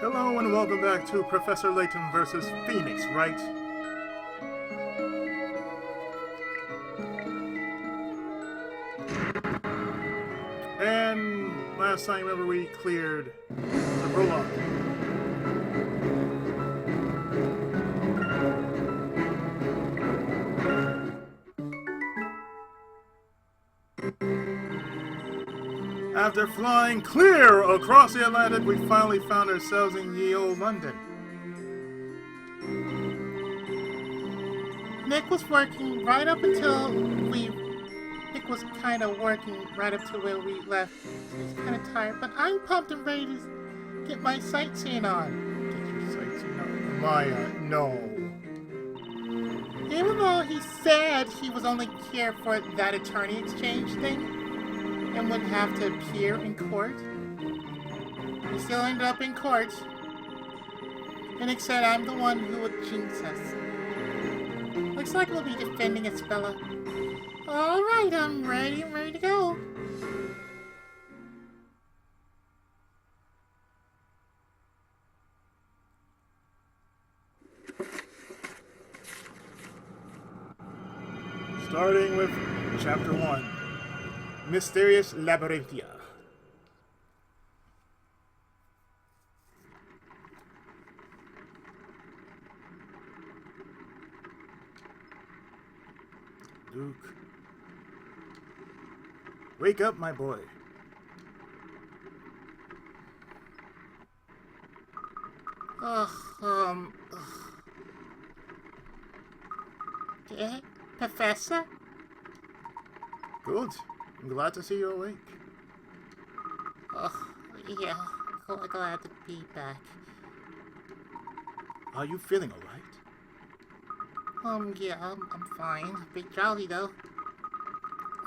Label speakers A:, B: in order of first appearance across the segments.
A: Hello and welcome back to Professor Layton versus Phoenix, Wright. And last time, remember, we cleared the prologue. After flying clear across the Atlantic, we finally found ourselves in ye olde London.
B: Nick was working right up until Nick was kind of working right up to where we left. He was kind of tired, but I'm pumped and ready to get my sightseeing on.
A: Get your sightseeing on. Maya, no.
B: Even though he said he was only here for that attorney exchange thing and wouldn't have to appear in court, he still ended up in court. And Nick said I'm the one who would jinx us. Looks like we'll be defending us, fella. Alright, I'm ready to go.
A: Starting with Chapter 1. Mysterious Labyrinthia. Luke. Wake up, my boy.
B: Professor?
A: Good. I'm glad to see you awake.
B: Yeah, glad to be back.
A: Are you feeling alright?
B: Yeah, I'm fine. A bit jolly, though.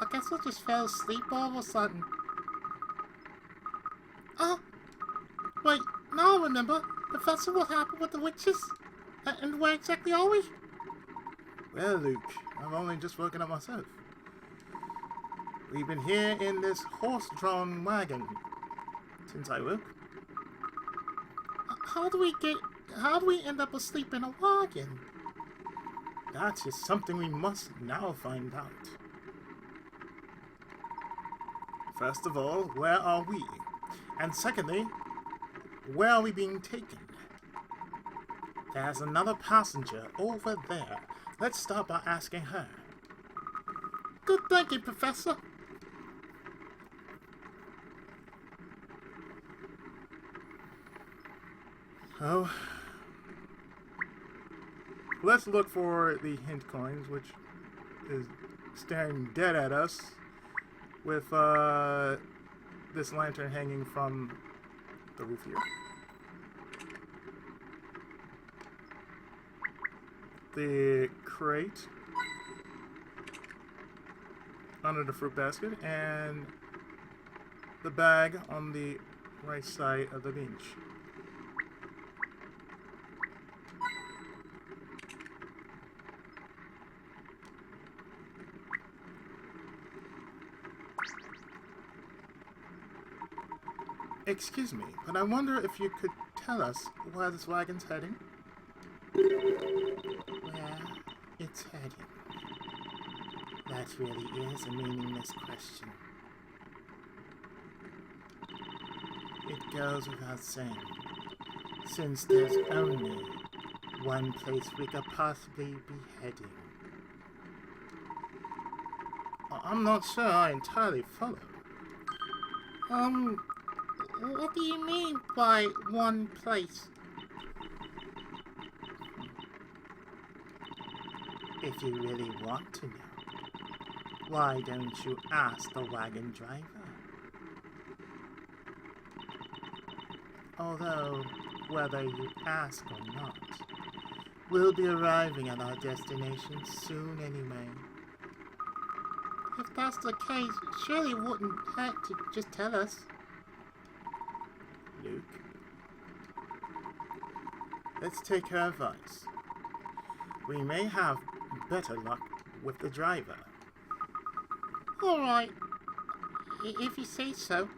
B: I guess I just fell asleep all of a sudden. Oh! Wait, now I remember. Professor, what happened with the witches? And where exactly are we?
A: Well, Luke, I've only just woken up myself. We've been here in this horse-drawn wagon since I woke.
B: How do we end up asleep in a wagon?
A: That is something we must now find out. First of all, where are we? And secondly, where are we being taken? There's another passenger over there. Let's start by asking her.
B: Good thinking, Professor.
A: Oh. Let's look for the hint coins, which is staring dead at us with this lantern hanging from the roof here. The crate under the fruit basket and the bag on the right side of the bench. Excuse me, but I wonder if you could tell us where this wagon's heading?
B: Where it's heading. That really is a meaningless question.
A: It goes without saying, since there's only one place we could possibly be heading. I'm not sure I entirely follow.
B: What do you mean by one place?
A: If you really want to know, why don't you ask the wagon driver? Although, whether you ask or not, we'll be arriving at our destination soon anyway.
B: If that's the case, surely it wouldn't hurt to just tell us.
A: Luke, let's take her advice. We may have better luck with the driver.
B: Alright, if you say so.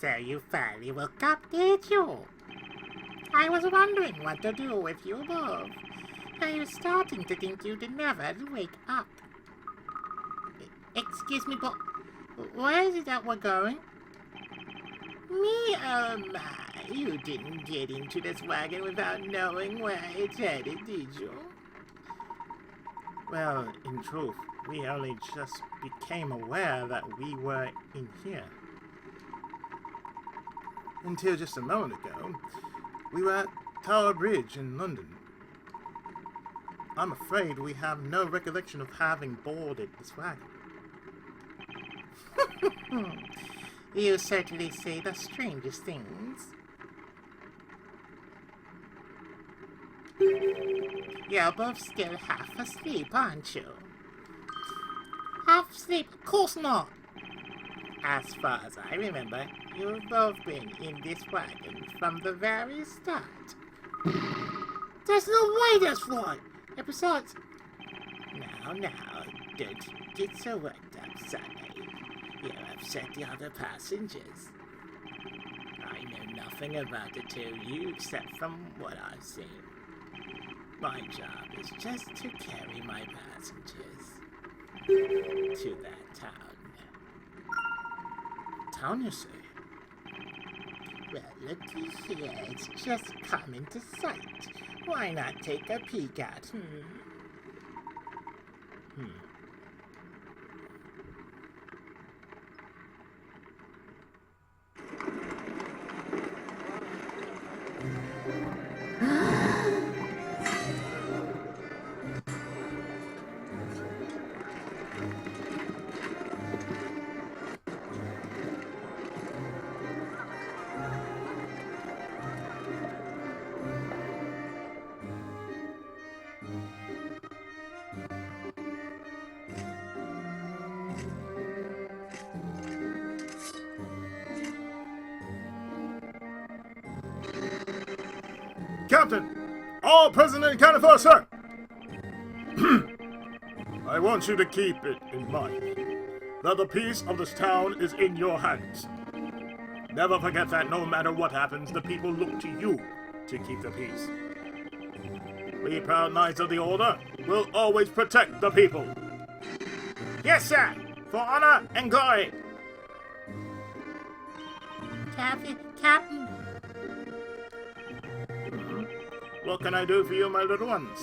B: So you finally woke up, did you? I was wondering what to do with you above. I was starting to think you'd never wake up. Excuse me, but where is it that we're going? Me, you didn't get into this wagon without knowing where it's headed, did you?
A: Well, in truth, we only just became aware that we were in here. Until just a moment ago, we were at Tower Bridge in London. I'm afraid we have no recollection of having boarded this wagon.
B: You certainly say the strangest things. You're both still half asleep, aren't you?
C: Half asleep? Of course not.
B: As far as I remember, you've both been in this wagon from the very start.
C: There's no way that's right. And besides...
B: Now, don't get so worked up, Sonny. You'll upset the other passengers. I know nothing about the two of you except from what I've seen. My job is just to carry my passengers to that town.
A: Town, you say?
B: Well, looky here, it's just come into sight. Why not take a peek at,
A: Captain! All present and accounted for, sir! I want you to keep it in mind that the peace of this town is in your hands. Never forget that no matter what happens, the people look to you to keep the peace. We proud knights of the Order will always protect the people.
B: Yes, sir! For honor and glory!
C: Captain.
A: What can I do for you, my little ones?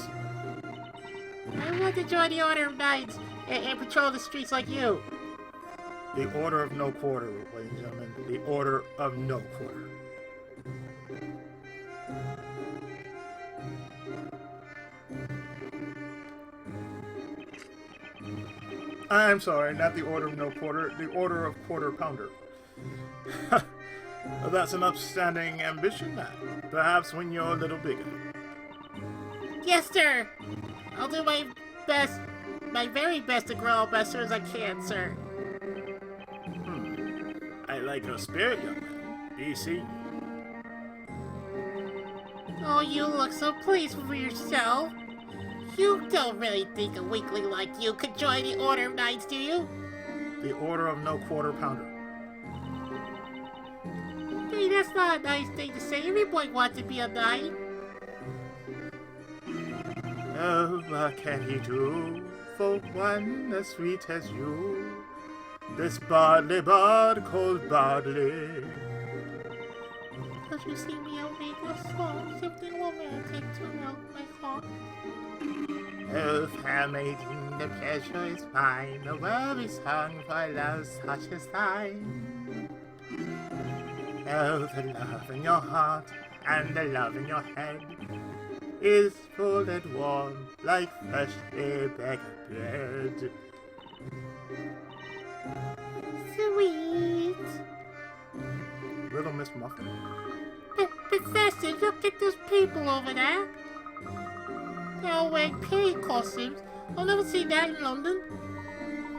C: I want to join the Order of Knights and patrol the streets like you.
A: The Order of No Quarter, ladies and gentlemen. The Order of No Quarter. I'm sorry, not the Order of No Quarter, the Order of Quarter Pounder. That's an upstanding ambition, that. Perhaps when you're a little bigger.
C: Yes, sir. I'll do my best, my very best to grow up as soon as I can, sir.
A: I like your spirit, young man. DC.
C: Oh, you look so pleased with yourself. You don't really think a weakling like you could join the Order of Knights, do you?
A: The Order of No Quarter Pounder.
C: Hey, that's not a nice thing to say. Everybody wants to be a knight.
A: Oh, what can he do for one as sweet as you? This Bardley bard called Bardley.
C: Don't you see me? I'll make a song, something romantic to melt my heart.
A: Oh, fair maiden, the pleasure is mine. A worthy song for love such as thine. Oh, the love in your heart and the love in your head is full and warm like freshly baked bread.
C: Sweet.
A: Little Miss Muffin.
C: Professor, look at those people over there. They're all wearing period costumes. I've never seen that in London.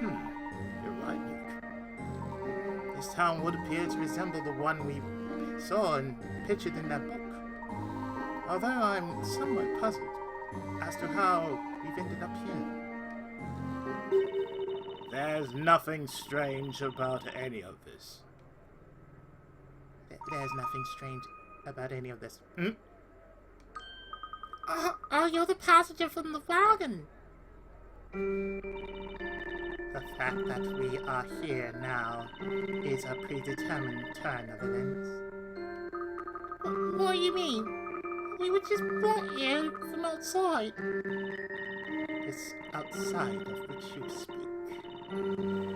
A: You're right, Luke. This town would appear to resemble the one we saw and pictured in that book. Although I'm somewhat puzzled as to how we've ended up here. There's nothing strange about any of this.
B: There's nothing strange about any of this.
C: Oh, you're the passenger from the wagon.
B: The fact that we are here now is a predetermined turn of events.
C: What do you mean? We were just brought here from outside.
B: This outside of which you speak.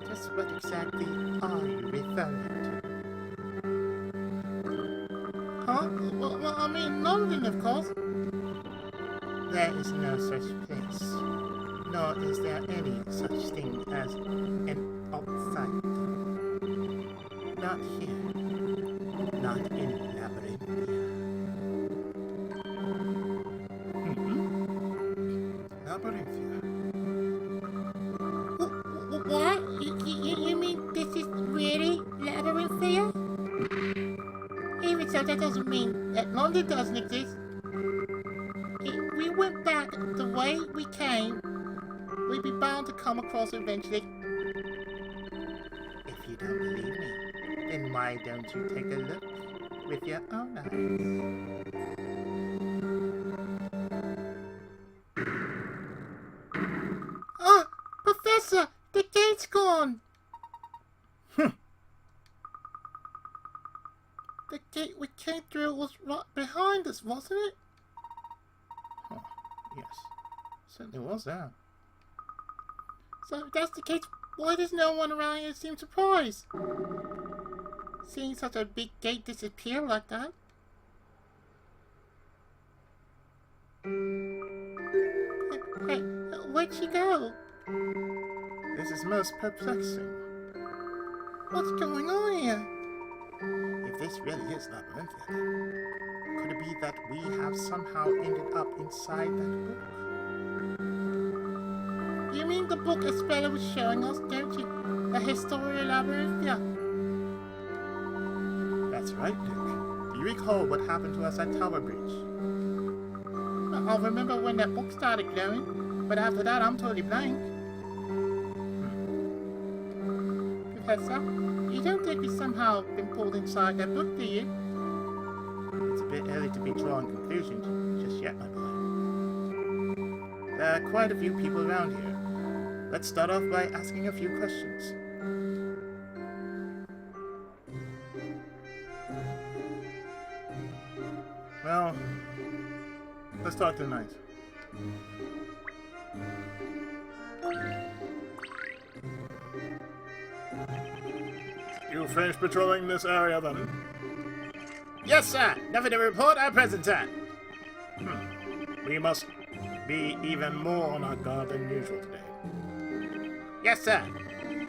B: Just what exactly are you referring to?
C: Huh? Well, I mean London, of course.
B: There is no such place, nor is there any such thing as an outside. Not here. Not in Labyrinthia.
A: Labyrinthia.
C: What? You mean this is really Labyrinthia? Even so, that doesn't mean that London doesn't exist. If we went back the way we came, we'd be bound to come across it eventually.
B: If you don't believe me, then why don't you take a look with your own eyes?
C: Ah! Professor! The gate's gone! The gate we came through was right behind us, wasn't it?
A: Oh, yes. Certainly was that.
C: So if that's the case, why does no one around here seem surprised? Seeing such a big gate disappear like that? Hey, where'd she go?
A: This is most perplexing.
C: What's going on here?
A: If this really is Labyrinthia, could it be that we have somehow ended up inside that book?
C: You mean the book Espella was showing us, don't you? The Historia Labyrinthia.
A: That's right, Duke. Do you recall what happened to us at Tower Bridge?
C: I'll remember when that book started glowing, but after that I'm totally blank. Professor, you don't think we somehow been pulled inside that book, do you?
A: It's a bit early to be drawing conclusions just yet, my boy. There are quite a few people around here. Let's start off by asking a few questions. Well, let's talk tonight. You finished patrolling this area then?
B: Yes, sir. Nothing to report at present, sir.
A: We must be even more on our guard than usual today.
B: Yes, sir.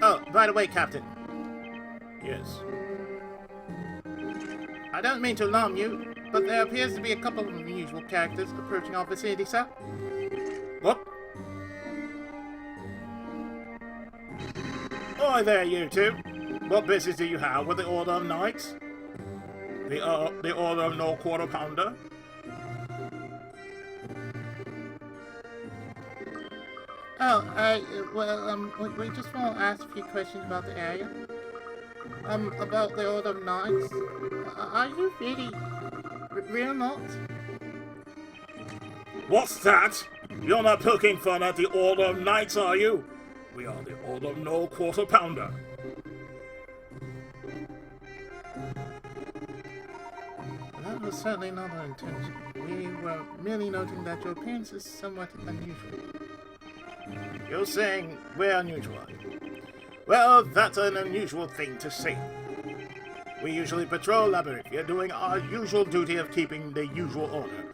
B: Oh, by the way, Captain.
A: Yes.
B: I don't mean to alarm you, but there appears to be a couple of unusual characters approaching our vicinity, sir.
A: What? Oi there, you two. What business do you have with the Order of Knights? The Order of No Quarter Pounder?
C: Oh, we just want to ask a few questions about the area. About the Order of Knights. Are you really real Knights?
A: What's that? You're not poking fun at the Order of Knights, are you? We are the Order of No Quarter Pounder.
B: That was certainly not our intention. We were merely noting that your appearance is somewhat unusual.
A: You're saying we're unusual. Well, that's an unusual thing to say. We usually patrol Labyrinthia, doing our usual duty of keeping the usual order.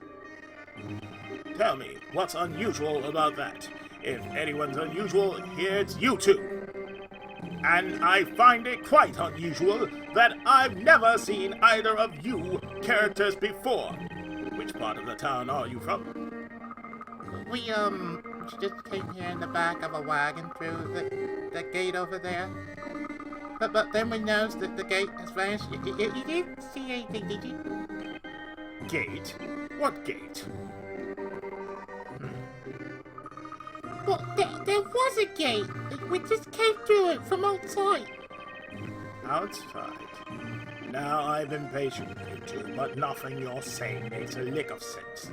A: Tell me, what's unusual about that? If anyone's unusual, here it's you two. And I find it quite unusual that I've never seen either of you characters before. Which part of the town are you from?
B: We, just came here in the back of a wagon through the gate over there. But then we noticed that the gate has vanished. You didn't see anything, did you?
A: Gate? What gate?
C: Well, there was a gate. We just came through it from outside.
A: Outside? Now I've been patient with you two, but nothing you're saying makes a lick of sense.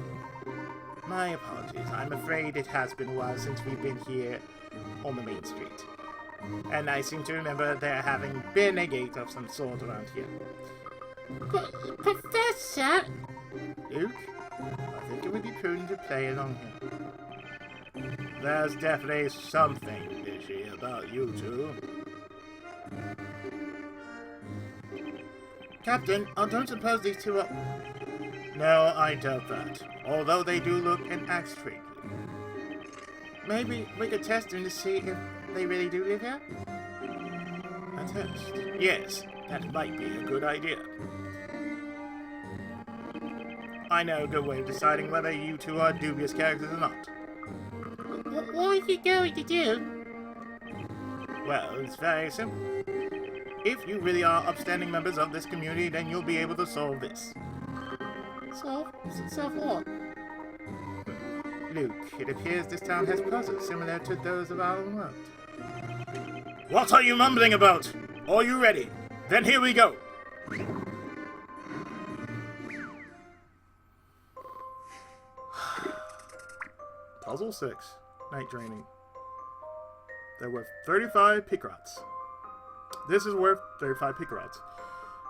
A: My apologies. I'm afraid it has been a while since we've been here on the main street. And I seem to remember there having been a gate of some sort around here.
C: Professor?
A: Luke, I think it would be prudent to play along here. There's definitely something fishy about you two. Captain, I don't suppose these two are... No, I doubt that. Although they do look and act strangely. Maybe we could test them to see if they really do live here? A test? Yes, that might be a good idea. I know a good way of deciding whether you two are dubious characters or not.
C: What are you going to do?
A: Well, it's very simple. If you really are upstanding members of this community, then you'll be able to solve this.
C: Solve what?
A: Luke, it appears this town has puzzles similar to those of our own world. What are you mumbling about? Are you ready? Then here we go! Puzzle 6. Night Draining. They're worth 35 picrots. This is worth 35 picrots.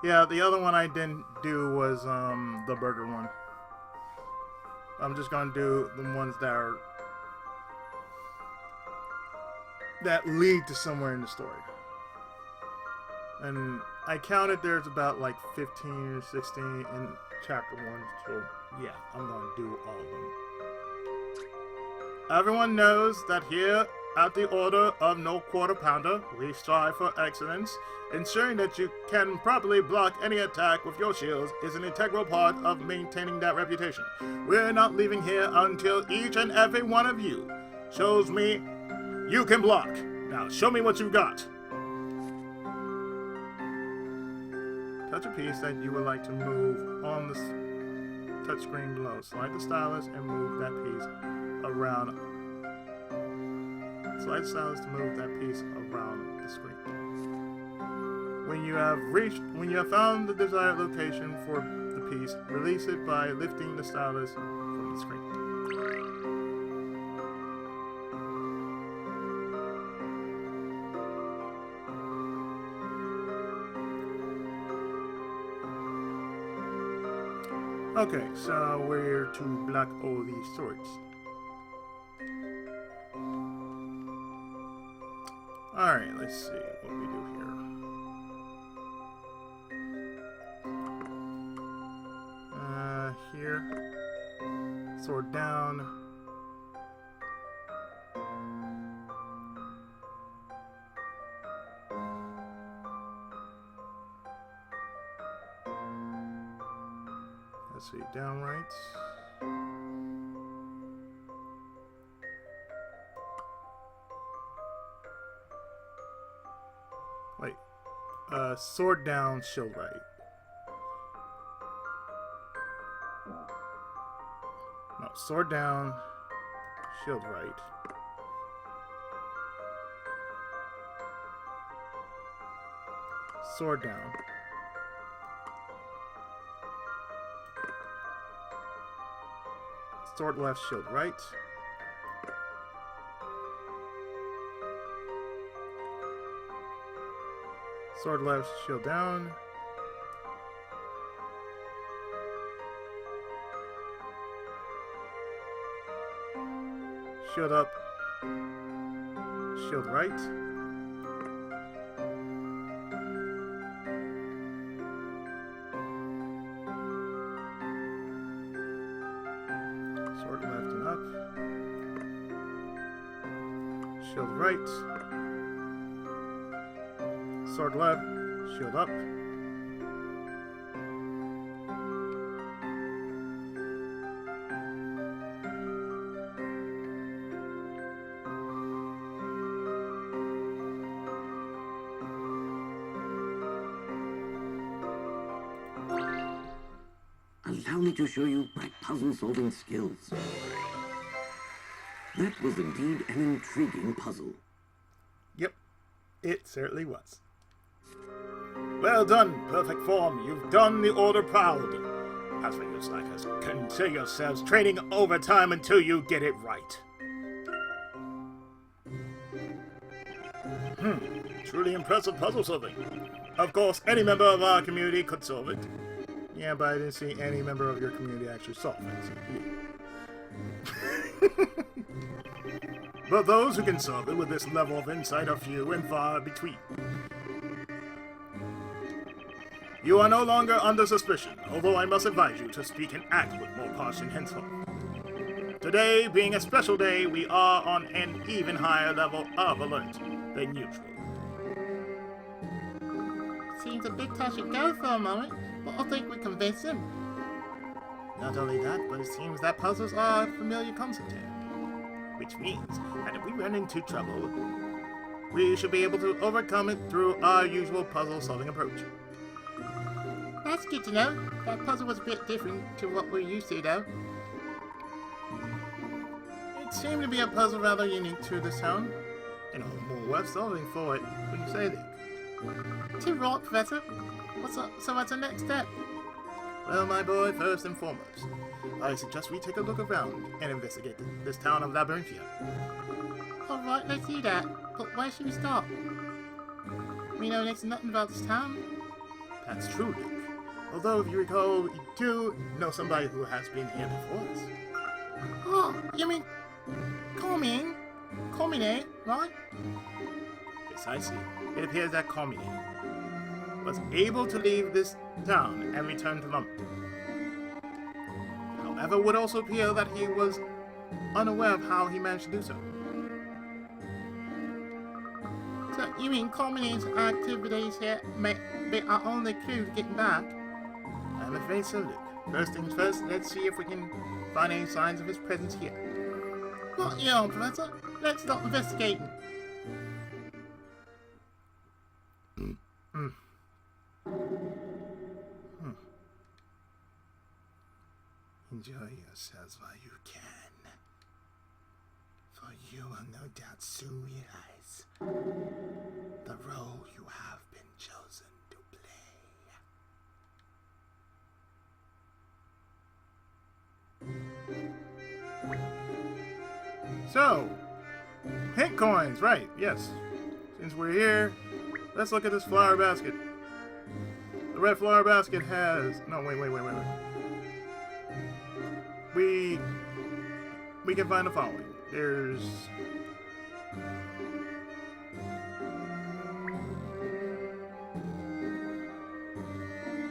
A: Yeah, the other one I didn't do was the burger one. I'm just gonna do the ones that lead to somewhere in the story. And I counted there's about like 15 or 16 in chapter 1, so yeah, I'm gonna do all of them. Everyone knows that here at the Order of No Quarter Pounder, we strive for excellence. Ensuring that you can properly block any attack with your shields is an integral part of maintaining that reputation. We're not leaving here until each and every one of you shows me you can block. Now show me what you got. Touch a piece that you would like to move on the touchscreen below. Slide the stylus and move that piece around. Slide the stylus to move that piece around the screen. When you have found the desired location for the piece, release it by lifting the stylus from the screen. Okay, so we're to block all these swords. Alright, let's see what we do here. Here. Sword down. Let's see, down right. Wait. Sword down, shield right. No, sword down, shield right. Sword down. Sword left, shield right. Sword left, shield down. Shield up, shield right. Sword left and up. Shield right. Sword left, shield up.
D: Allow me to show you my puzzle-solving skills. That was indeed an intriguing puzzle.
A: Yep, it certainly was. Well done, perfect form. You've done the order proud. As for you slackers, consider yourselves training overtime until you get it right. Truly impressive puzzle solving. Of course, any member of our community could solve it. Yeah, but I didn't see any member of your community actually solve it. But those who can solve it with this level of insight are few and far between. You are no longer under suspicion, although I must advise you to speak and act with more caution henceforth. Today, being a special day, we are on an even higher level of alert than usual.
C: Seems a bit touch and go for a moment, but I think we convinced him.
A: Not only that, but it seems that puzzles are a familiar concept here. Which means that if we run into trouble, we should be able to overcome it through our usual puzzle-solving approach.
C: That's good to know. That puzzle was a bit different to what we're used to, though.
A: It seemed to be a puzzle rather unique to this town, and all the more worth solving for it, wouldn't you say, Luke?
C: Too right, Professor. So what's the next step?
A: Well, my boy, first and foremost, I suggest we take a look around and investigate this town of Labyrinthia.
C: Alright, let's do that. But where should we start? We know next to nothing about this town.
A: That's true, Luke. Although, if you recall, you do know somebody who has been here before us.
C: Oh, you mean Carmine, right?
A: Precisely. It appears that Carmine was able to leave this town and return to London. However, it would also appear that he was unaware of how he managed to do so.
C: So you mean Carmine's activities here may be our only clue to getting back?
A: I'm afraid so, Luke. First things first, let's see if we can find any signs of his presence here.
C: Right, yeah, Professor. Let's start investigating.
A: Enjoy yourselves while you can, for you will no doubt soon realize the role you have been chosen to play. So, hint coins, right, yes. Since we're here, let's look at this flower basket. The red flower basket has... No, wait. We can find the following. There's...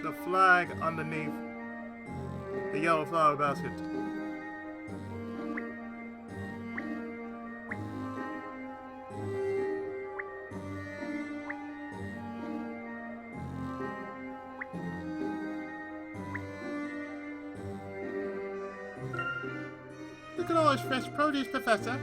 A: the flag underneath the yellow flower basket.
C: Look at all this fresh produce, Professor.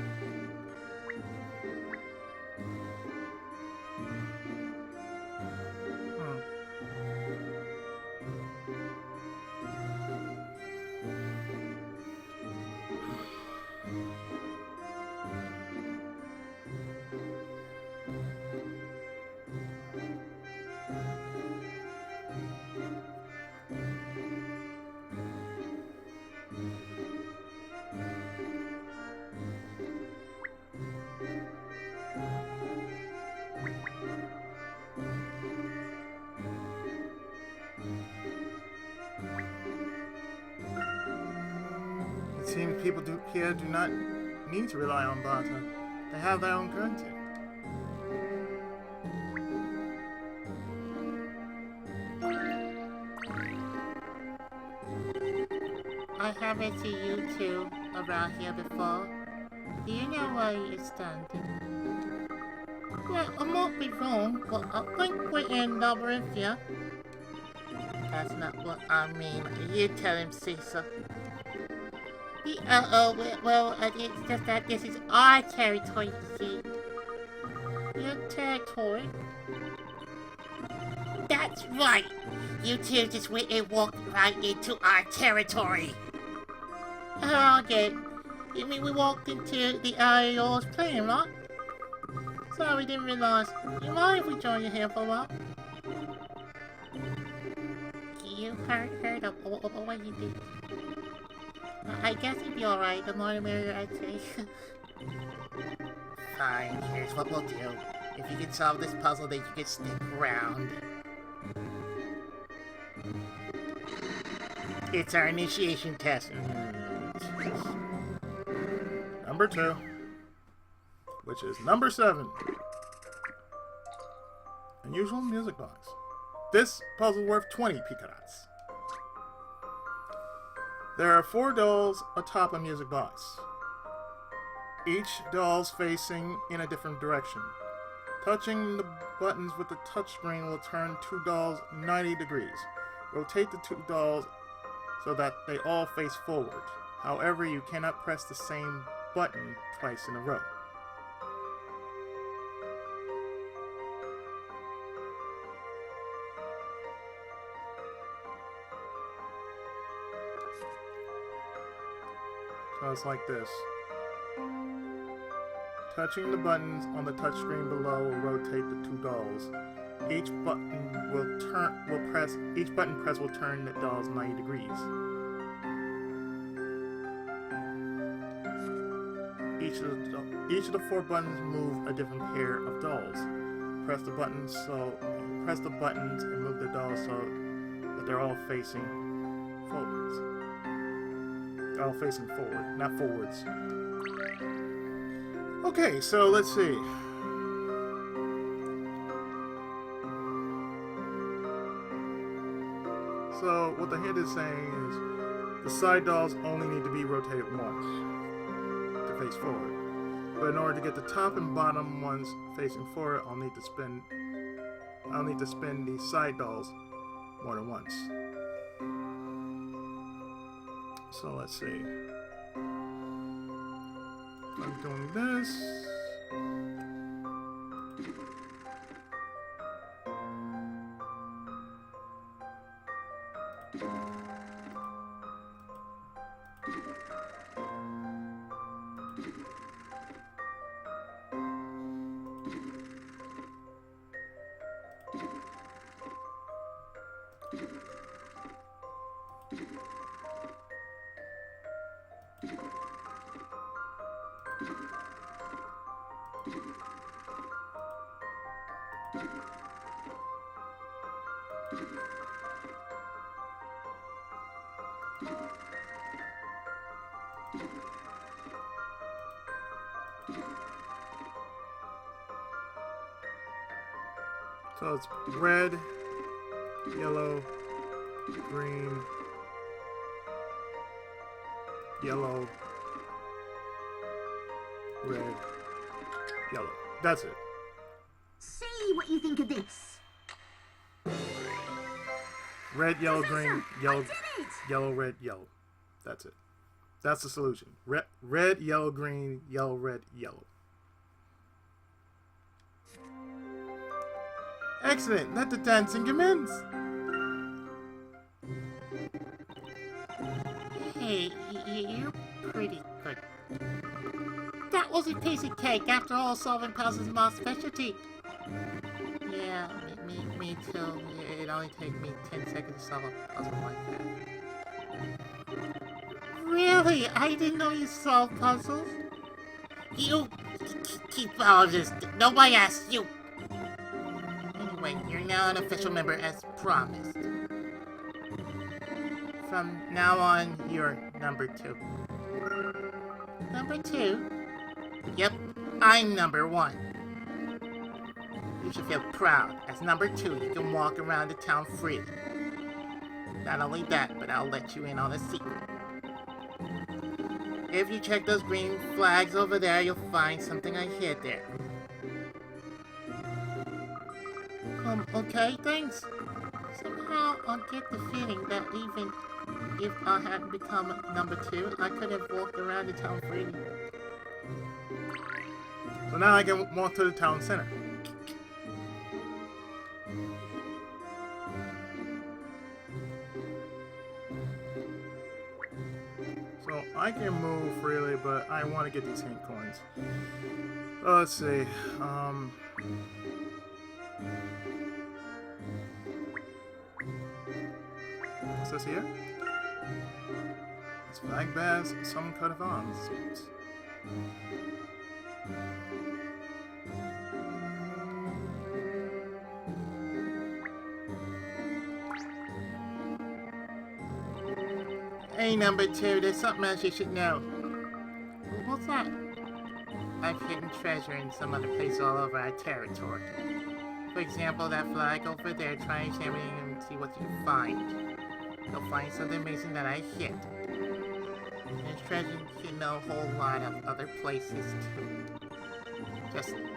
A: It seems people here do not need to rely on barter. They have their own currency.
C: I haven't seen you two around here before. Do you know where you're standing? Well, I might be wrong, but I think we're in Labyrinthia. That's not what I mean. You tell him, Caesar. Well, it's just that this is our territory, you see. Your territory? That's right! You two just went and walked right into our territory! Oh, good. You mean we walked into the area you was playing, right? Sorry, didn't realize. You mind if we join you here for a while? You heard of what you did. I guess you'd be alright. The more the merrier, I'd say. Fine, here's what we'll do. If you can solve this puzzle, then you can stick around. It's our initiation test.
A: Number 2, which is number 7. Unusual music box. This puzzle worth 20 picarats. There are 4 dolls atop a music box. Each doll's facing in a different direction. Touching the buttons with the touchscreen will turn 2 dolls 90 degrees. Rotate the 2 dolls so that they all face forward. However, you cannot press the same button twice in a row. So it's like this. Touching the buttons on the touchscreen below will rotate the 2 dolls. Each button press will turn the dolls 90 degrees. Each of the 4 buttons move a different pair of dolls. Press the buttons and move the dolls so that they're all facing forwards. All facing forward, not forwards. Okay, so let's see. So what the hint is saying is the side dolls only need to be rotated once to face forward. But in order to get the top and bottom ones facing forward, I'll need to spin the side dolls more than once. So let's see. I'm doing this. So it's red, yellow, green, yellow, red, yellow. That's it.
E: See what you think of this.
A: Red, yellow, green, yellow,
E: I did it!
A: yellow, red, yellow. That's it. That's the solution. Red, yellow, green, yellow, red, yellow. Excellent. Let the dancing commence.
C: Hey, you're pretty good. That was a piece of cake. After all, solving puzzles is my specialty. Yeah, me too. It only takes me 10 seconds to solve a puzzle like that. Really? I didn't know you solved puzzles. You keep all of this. Nobody asked you. Anyway, you're now an official member as promised. From now on, you're number 2. Number 2? Yep, I'm number 1. You should feel proud. As number 2, you can walk around the town freely. Not only that, but I'll let you in on a secret. If you check those green flags over there, you'll find something I hid there. Okay, thanks. Somehow I get the feeling that even if I hadn't become number 2, I could have walked around the town freely.
A: So now I can walk to the town center. So I can move freely, but I want to get these hint coins. Let's see. What's this here? This flag bears some coat of arms.
B: Hey, number 2, there's something else you should know.
C: What's that?
B: I've hidden treasure in some other place all over our territory. For example, that flag over there, try and examine it and see what you find. You'll find something amazing that I hid. There's treasure hidden a whole lot of other places too.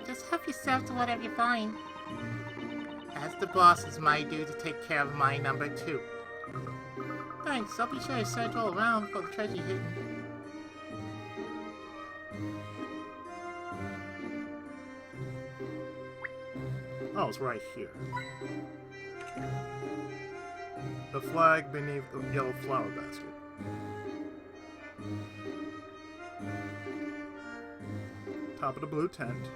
C: Just help yourself to whatever you find.
B: As the boss, it's my duty to take care of my number 2.
C: Thanks, I'll be sure to search all around for the treasure hidden.
A: Oh, it's right here. The flag beneath the yellow flower basket. Top of the blue tent.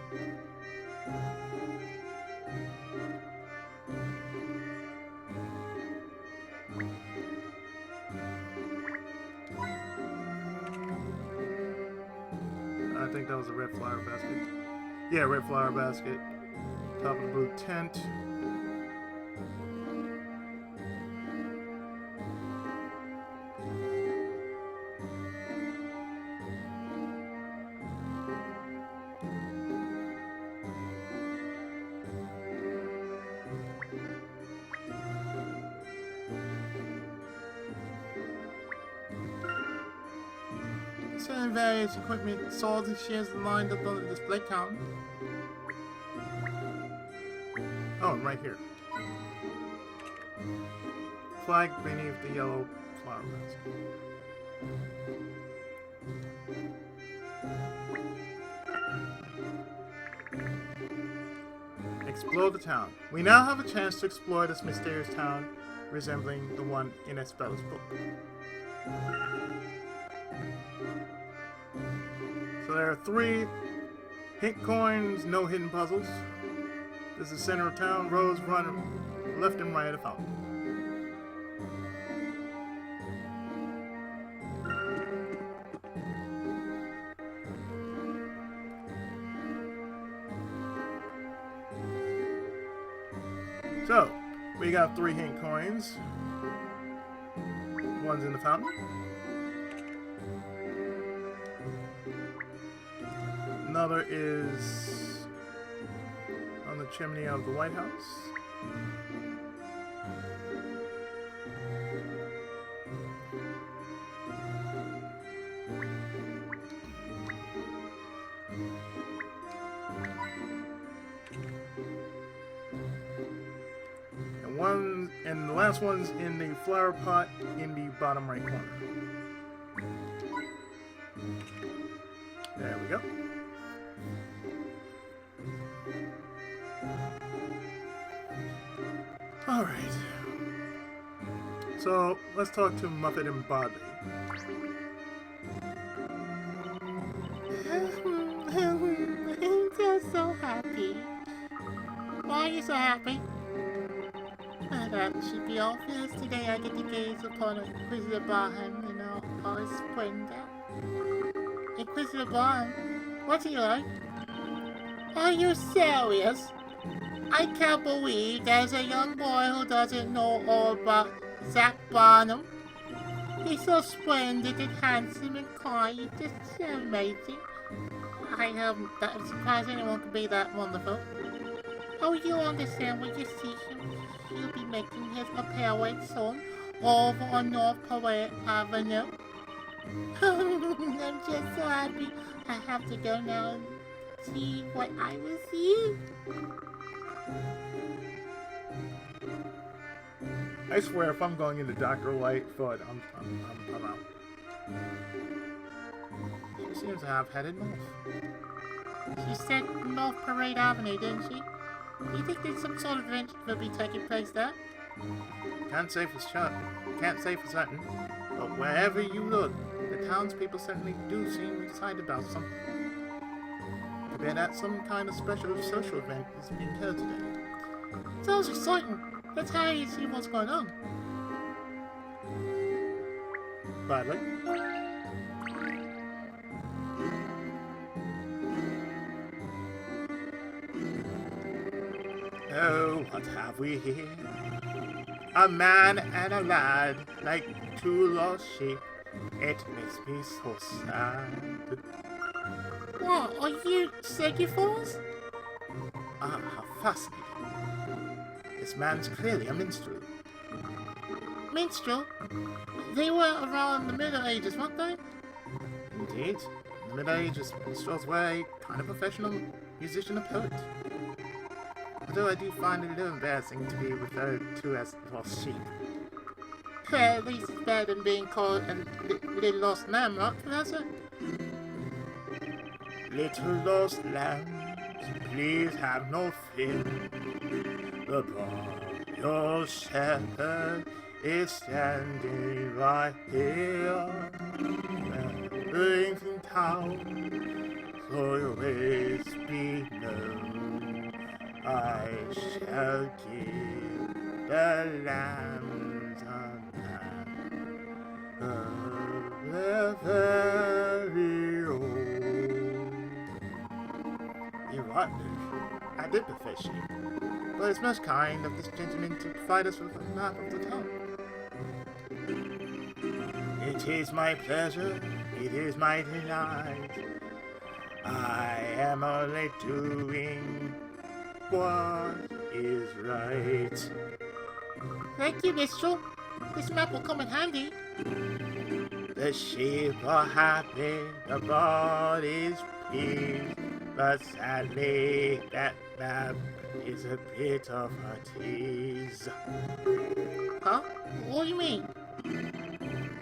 A: I think that was a red flower basket. Yeah, red flower basket. Top of the blue tent.
B: Certain various equipment, swords and shields lined up on the display counter.
A: Oh, and right here. Flag beneath the yellow flower basket. Explore the town. We now have a chance to explore this mysterious town, resembling the one in Espella's book. So there are 3 hint coins, no hidden puzzles. This is the center of town. Roads run left and right of the fountain. So, we got 3 hint coins. One's in the fountain. Another is on the chimney of the White House. And the last one's in the flower pot in the bottom right corner. There we go. Alright. So, let's talk to Muffet and Bodley.
C: I'm just so happy. Why are you so happy? That should be obvious. Today I get to gaze upon Inquisitor Barham in all his splendor. Inquisitor Barham? What's he like? Are you serious? I can't believe there's a young boy who doesn't know all about Zach Barnum. He's so splendid and handsome and kind. He's just so amazing. I'm surprised anyone could be that wonderful. Oh, you understand when you see him, he'll be making his appearance soon over on North Parade Avenue. I'm just so happy. I have to go now and see what I will see.
A: I swear, if I'm going into Dr. Lightfoot, I'm out.
B: She seems to have headed north.
C: She said North Parade Avenue, didn't she? Do you think there's some sort of event will be taking place there?
A: Can't say for certain, but wherever you look, the townspeople certainly do seem excited about something. I bet that some kind of special social event is being held today.
C: Sounds exciting. Let's hurry and see what's going on.
A: Gladly. Oh, what have we here? A man and a lad, like two lost sheep. It makes me so sad.
C: What, are you Segifors?
A: Ah, how fascinating. This man's clearly a minstrel.
C: Minstrel? They were around the Middle Ages, weren't they?
A: Indeed. In the Middle Ages, minstrels were a kind of professional musician and poet. Although I do find it a little embarrassing to be referred to as lost sheep.
C: Well, at least it's better than being called a little lost lamb, right, Professor?
A: Little lost lambs, please have no fear. The royal shepherd is standing right here. Labyrinthia town, so your ways be known. I shall give the lambs a man, the very old. You're right, Luke. I did prefer sheep, but it's most kind of this gentleman to provide us with a map of the town. It is my pleasure, it is my delight. I am only doing what is right.
C: Thank you, Minstrel. This map will come in handy.
A: The sheep are happy, the board is pleased, but sadly that map is a bit of a tease.
C: Huh? What do you mean?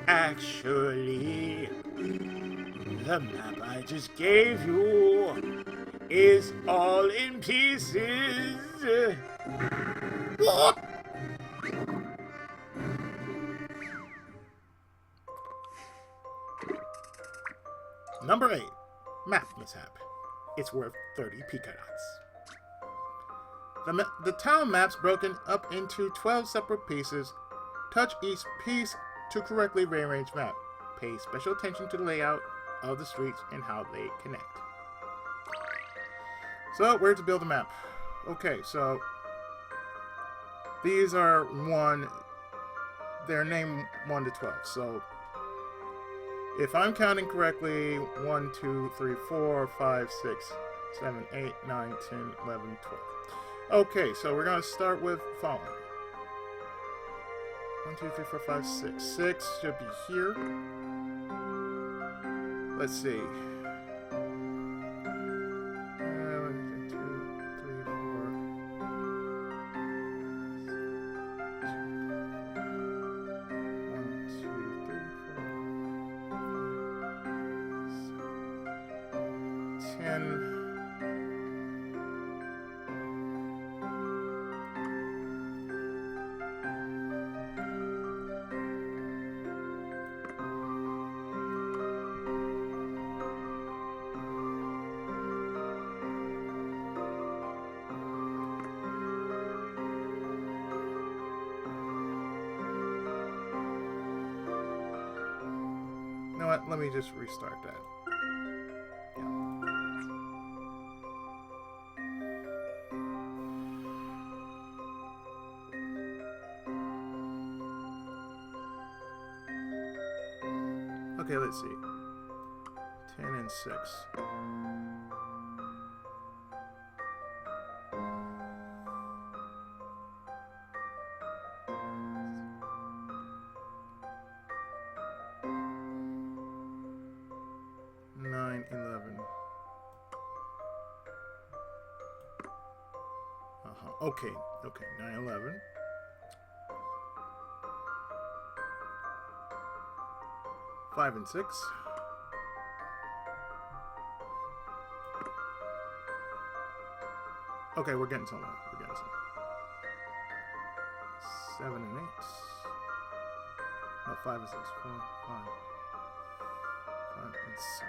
A: Actually, the map I just gave you is all in pieces.
C: What?
A: Number 8. Map mishap. It's worth 30 picadats. The town map's broken up into 12 separate pieces. Touch each piece to correctly rearrange map. Pay special attention to the layout of the streets and how they connect. So, where to build a map? Okay, so these are they're named 1 to 12. So, if I'm counting correctly, 1, 2, 3, 4, 5, 6, 7, 8, 9, 10, 11, 12. Okay, so we're going to start with following. 1, 2, 3, 4, 5, 6. 6 should be here. Let's see. 1, 2, 3, 4. 1, 2, 3, 4. 10. You know what? Let me just restart that. Okay, let's see. 10 and 6. Okay, 9, 11. Five and 6. Okay, we're getting somewhere. 7 and 8. No, 5 and 6. 4, 5. 6.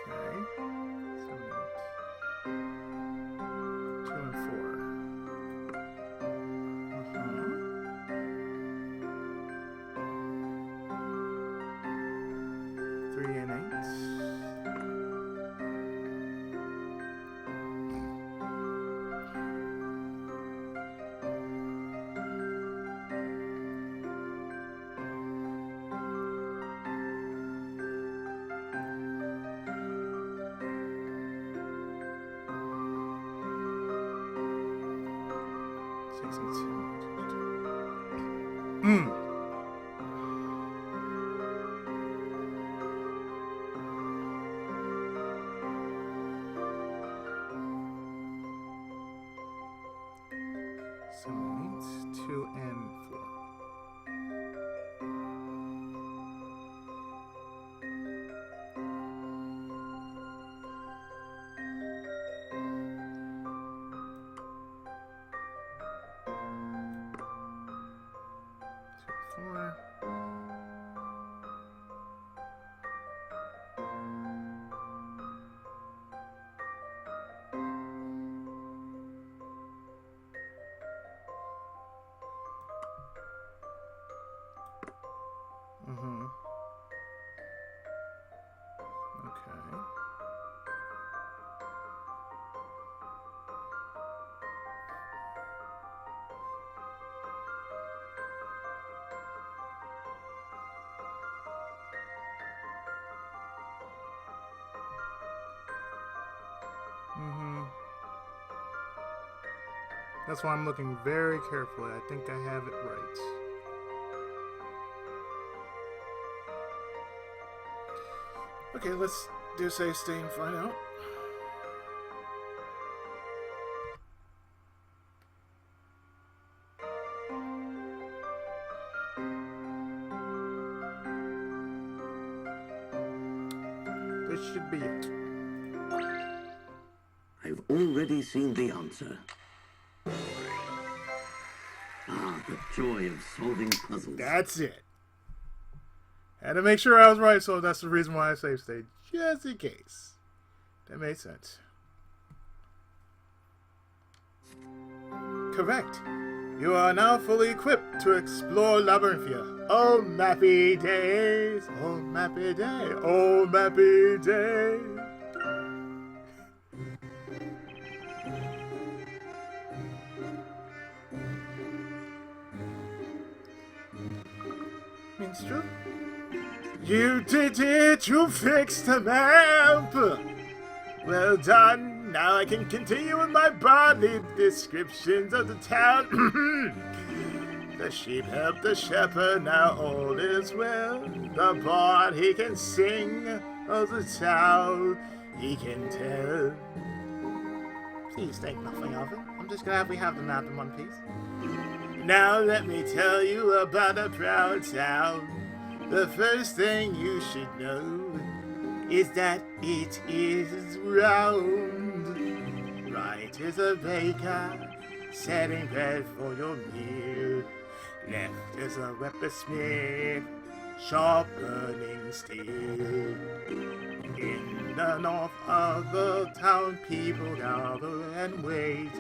A: Okay. 7, 8. 2 and 4. Uh-huh. 3 and 8. Seven, 8, 2 and 4. Mm-hmm. Okay. Mm-hmm. That's why I'm looking very carefully. I think I have it right. Okay, let's do save state and find out. This should be it.
D: I've already seen the answer. Ah, the joy of solving puzzles.
A: That's it. Had to make sure I was right, so that's the reason why I save state, just in case. That made sense. Correct. You are now fully equipped to explore Labyrinthia. Oh, mappy days. Oh, mappy day. Oh, mappy day. Minstrel? You did it! You fixed the map! Well done! Now I can continue with my broadly descriptions of the town. The sheep help the shepherd, now all is well. The bard, he can sing of the town, he can tell. Please think nothing of it. I'm just glad we have the map in one piece. Now let me tell you about a proud town. The first thing you should know is that it is round. Wright is a baker, setting bread for your meal. Left is a weaponsmith, sharpening steel. In the north of the town, people gather and wait.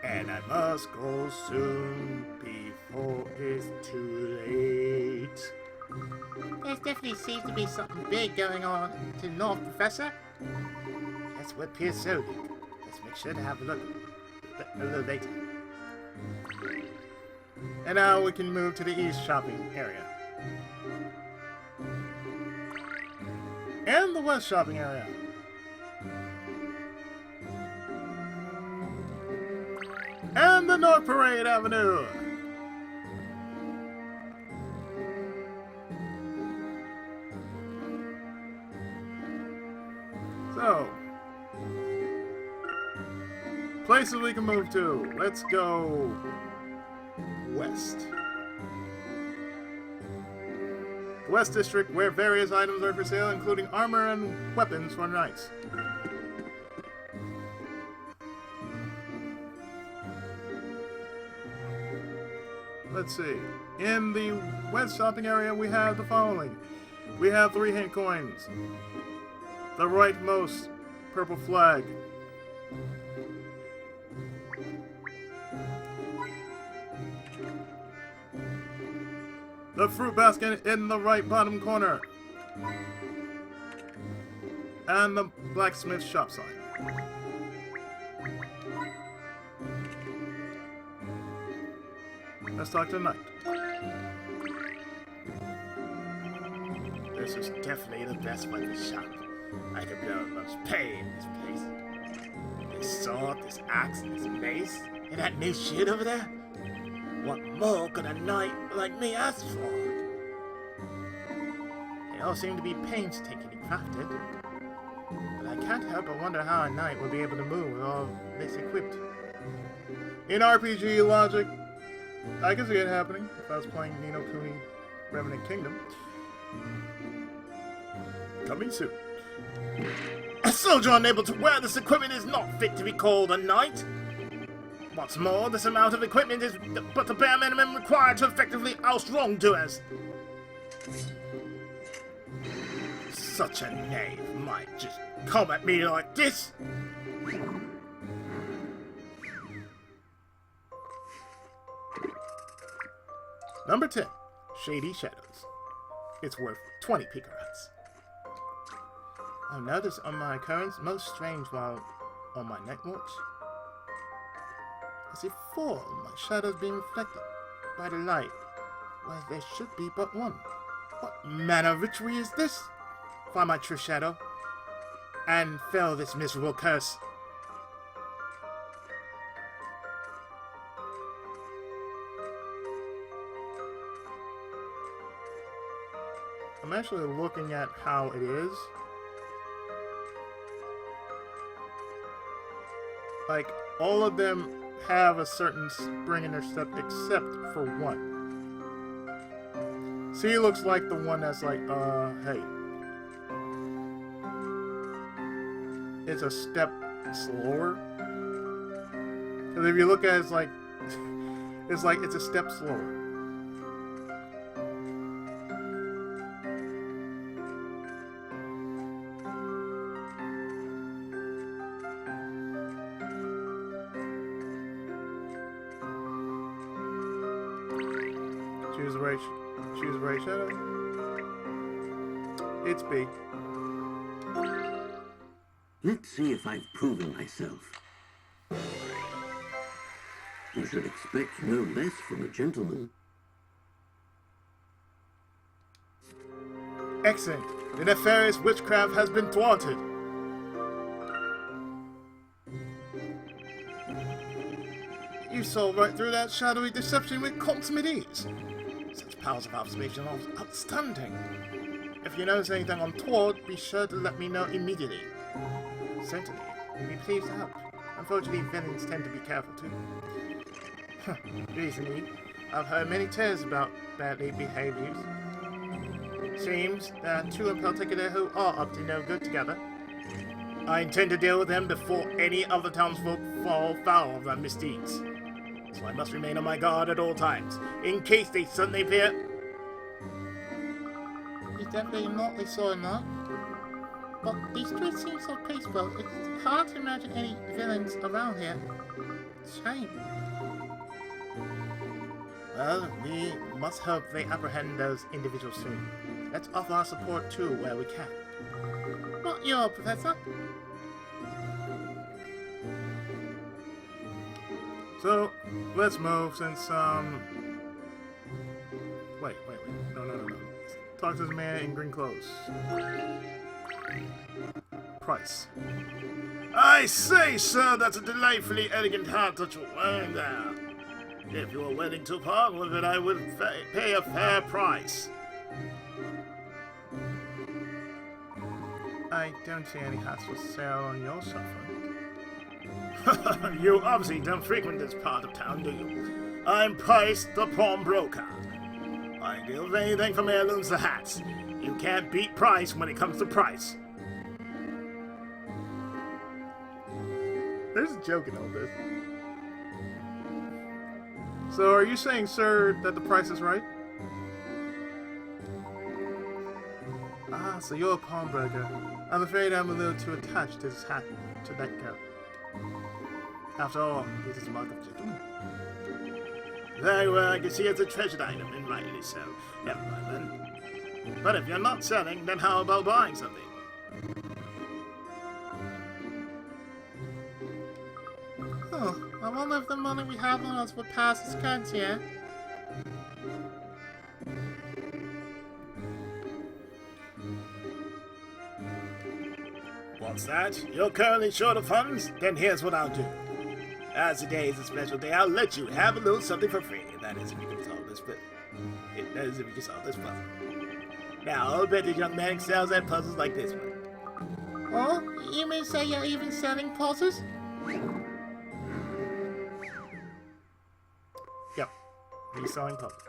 A: And I must go soon before it's too late.
B: There definitely seems to be something big going on to the north, Professor.
A: That's what appears so big. Let's make sure to have a look a little later. And now we can move to the east shopping area. And the west shopping area. And the North Parade Avenue. So, places we can move to. Let's go west. West District, where various items are for sale, including armor and weapons for knights. Let's see. In the West shopping area, we have the following. We have 3 hint coins. The rightmost purple flag. The fruit basket in the right bottom corner. And the blacksmith shop sign. Let's talk to Knight.
B: This is definitely the best way to shop. I could build much pay in this place. This sword, this axe, this mace, and that new shit over there? What more could a knight like me ask for? They all seem to be painstakingly crafted. But I can't help but wonder how a knight would be able to move with all this equipped.
A: In RPG logic, I can see it happening if I was playing Nino Kuni Revenant Kingdom. Coming soon.
B: A soldier unable to wear this equipment is not fit to be called a knight. What's more, this amount of equipment is but the bare minimum required to effectively oust wrongdoers. Such a knave might just come at me like this.
A: Number 10, Shady Shadows. It's worth 20 picarats.
B: I've noticed on my occurrence most strange while on my night watch. I see 4 of my shadows being reflected by the light, where there should be but one. What manner of ritual is this? Find my true shadow, and fell this miserable curse.
A: I'm actually looking at how it is. Like, all of them have a certain spring in their step except for one. See, it looks like the one that's like, hey. It's a step slower. Because if you look at it, it's like it's a step slower. Choose the right shadow. It's B.
D: Let's see if I've proven myself. You should expect no less from a gentleman.
A: Excellent. The nefarious witchcraft has been thwarted. You saw right through that shadowy deception with consummate ease. Such powers of observation are outstanding. If you notice anything untoward, be sure to let me know immediately. Certainly. We'd be pleased to help. Unfortunately, villains tend to be careful too. Recently, I've heard many tales about badly behaved youths. Seems there are 2 in particular who are up to no good together. I intend to deal with them before any other townsfolk fall foul of their misdeeds. So I must remain on my guard at all times, in case they suddenly appear.
B: He's definitely not a sword knight. But these streets seem so peaceful, it's hard to imagine any villains around here. Shame.
A: Well, we must hope they apprehend those individuals soon. Let's offer our support too where we can.
B: Not your professor.
A: So, let's move since, Wait. No. Talk to this man in green clothes. Price.
B: I say, sir, that's a delightfully elegant heart that you're wearing there. If you were willing to part with it, I would pay a fair price.
A: I don't see any hats for sale on your shop front.
B: You obviously don't frequent this part of town, do you? I'm Price, the pawnbroker. I
A: deal with anything from heirlooms to hats. You can't beat price when it comes to price. There's a joke in all this. So, are you saying, sir, that the price is right? Ah, so you're a pawnbroker. I'm afraid I'm a little too attached to this hat to let go. After all, it is a mark of gentleman. Very well, I can see it's a treasured item, and rightly so. Never mind then. But if you're not selling, then how about buying something?
B: Oh, I wonder if the money we have on us would pass as currency, yeah?
A: What's that? You're currently short of funds? Then here's what I'll do. As today is a special day, I'll let you have a little something for free. That is if you can solve this puzzle. Now, I'll bet the young man excels at puzzles like this one.
B: Oh, you mean say you're even selling puzzles?
A: Yep, he's selling puzzles.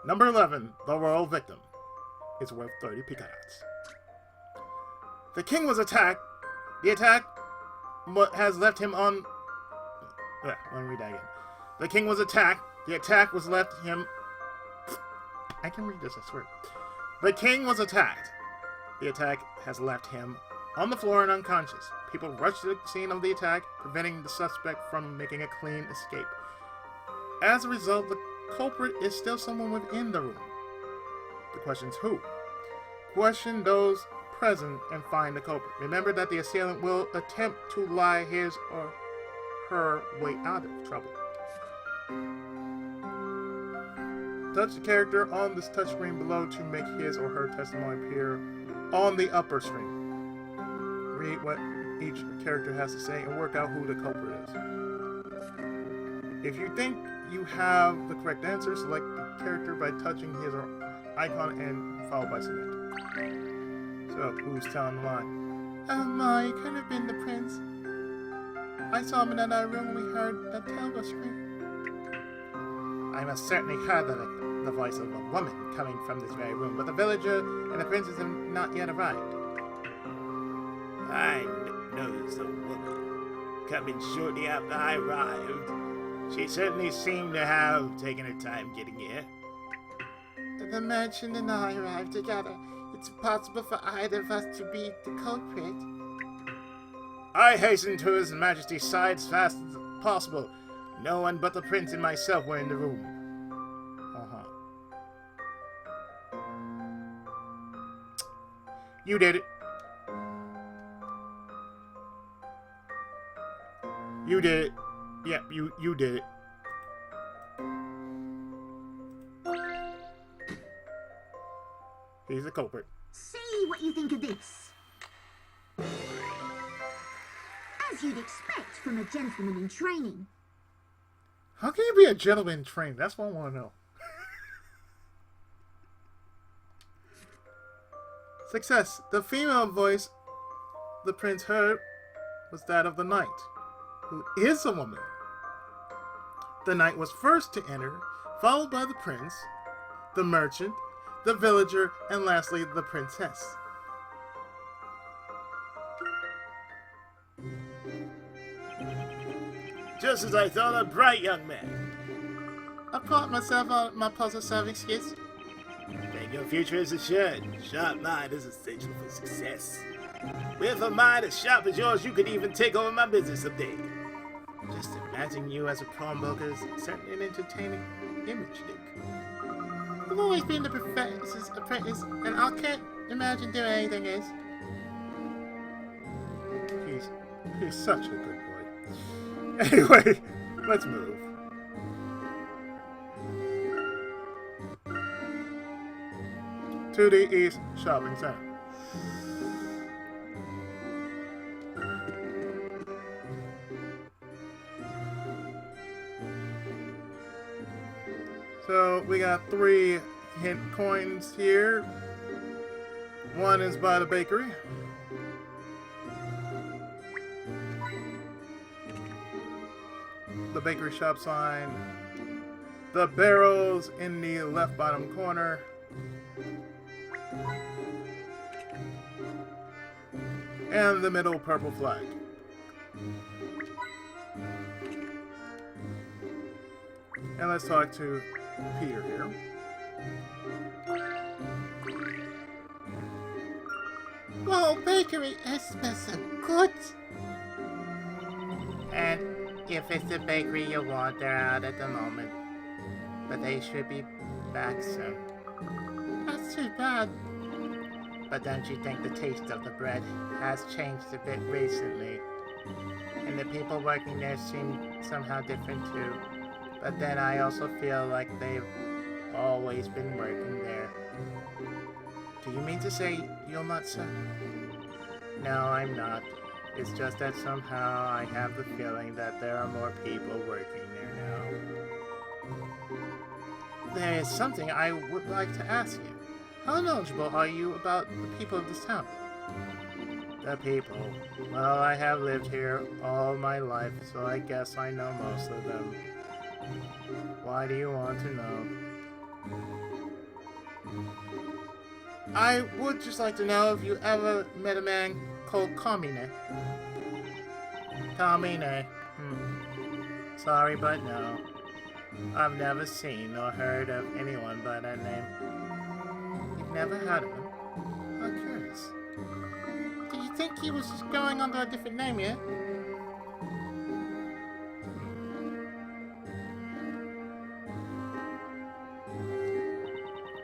A: Number 11, the royal victim. It's worth 30 picats. The king was attacked. The attack has left him on... Let me read that again. The king was attacked. The attack was left him... I can read this, I swear. The king was attacked. The attack has left him on the floor and unconscious. People rushed to the scene of the attack, preventing the suspect from making a clean escape. As a result, the culprit is still someone within the room. The question is who? Question those present and find the culprit. Remember that the assailant will attempt to lie his or her way out of trouble. Touch the character on this touchscreen below to make his or her testimony appear on the upper screen. Read what each character has to say and work out who the culprit is. If you think you have the correct answer, select the character by touching his or icon and followed by submit. So, who's telling the lie?
B: Oh my, it could have been the prince. I saw him in another room when we heard that telegraph scream.
A: I must certainly heard the voice of a woman coming from this very room, but the villager and the princess have not yet arrived. I noticed a woman coming shortly after I arrived. She certainly seemed to have taken her time getting here.
B: The merchant and I arrived together. It's impossible for either of us to be the culprit.
A: I hastened to His Majesty's side as fast as possible. No one but the prince and myself were in the room. You did it. You did it. Yep, you did it. He's the culprit.
E: See what you think of this. As you'd expect from a gentleman in training.
A: How can you be a gentleman in training? That's what I want to know. Success. The female voice the prince heard was that of the knight, who is a woman. The knight was first to enter, followed by the prince, the merchant, the villager, and lastly, the princess. Just as I thought, a bright young man.
B: I brought myself out of my puzzle solving skills.
A: Then your future is assured. Sharp mind is essential for success. With a mind as sharp as yours, you could even take over my business someday. Just imagine you as a pawnbroker is certainly an entertaining image, Dick.
B: I've always been the professor's apprentice, and I can't imagine doing anything else.
A: He's such a good boy. Anyway, let's move. To the East Shopping Center. So we got 3 hint coins here. One is by the bakery. The bakery shop sign The barrels in the left bottom corner. And the middle purple flag. And let's talk to Peter here.
C: Whoa, bakery, it smells so good.
B: And if it's the bakery you want, they're out at the moment. But they should be back soon.
C: That's too bad.
B: But don't you think the taste of the bread has changed a bit recently? And the people working there seem somehow different too. But then I also feel like they've always been working there. Do you mean to say you're not so? No, I'm not. It's just that somehow I have the feeling that there are more people working there now. There is something I would like to ask you. How knowledgeable are you about the people of this town? The people. Well, I have lived here all my life, so I guess I know most of them. Why do you want to know? I would just like to know if you ever met a man called Kamine. Kamine. Sorry, but no. I've never seen or heard of anyone by that name. You've never heard of him? How curious.
C: Do you think he was just going under a different name, yeah?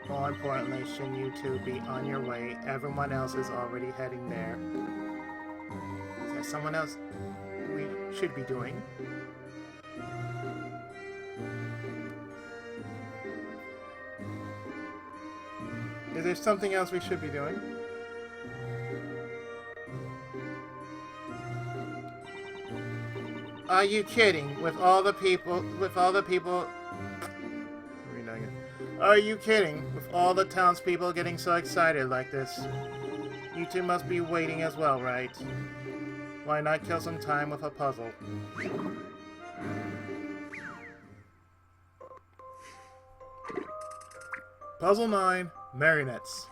B: More importantly, shouldn't you two be on your way? Everyone else is already heading there. Is there someone else we should be doing? Is there something else we should be doing? Are you kidding? With all the people... Are you kidding? With all the townspeople getting so excited like this? You two must be waiting as well, right? Why not kill some time with a puzzle?
A: Puzzle 9, Marionettes.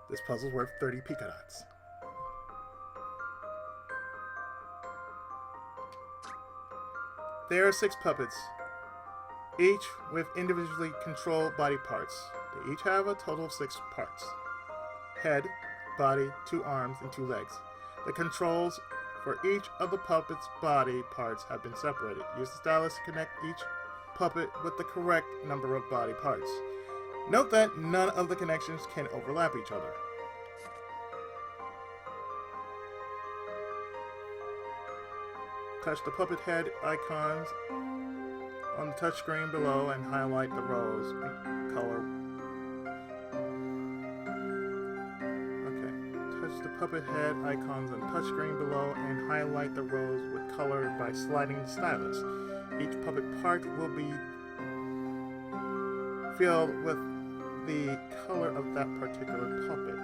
A: This puzzle's worth 30 piconuts. There are 6 puppets, each with individually controlled body parts. They each have a total of 6 parts. Head, body, 2 arms, and 2 legs. The controls for each of the puppet's body parts have been separated. Use the stylus to connect each puppet with the correct number of body parts. Note that none of the connections can overlap each other. Touch the puppet head icons on the touchscreen below and highlight the rows in color. Okay. Touch the puppet head icons on the touchscreen below and highlight the rows with color by sliding the stylus. Each puppet part will be filled with the color of that particular puppet.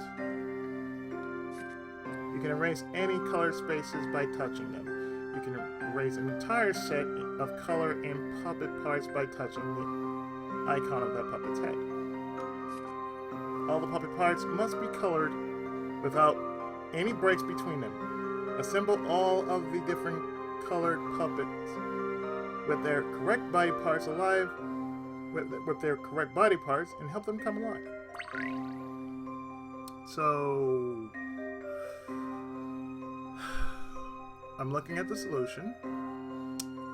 A: You can erase any colored spaces by touching them. You can erase an entire set of color and puppet parts by touching the icon of that puppet's head. All the puppet parts must be colored without any breaks between them. Assemble all of the different colored puppets with their correct body parts alive, with their correct body parts, and help them come alive. So I'm looking at the solution.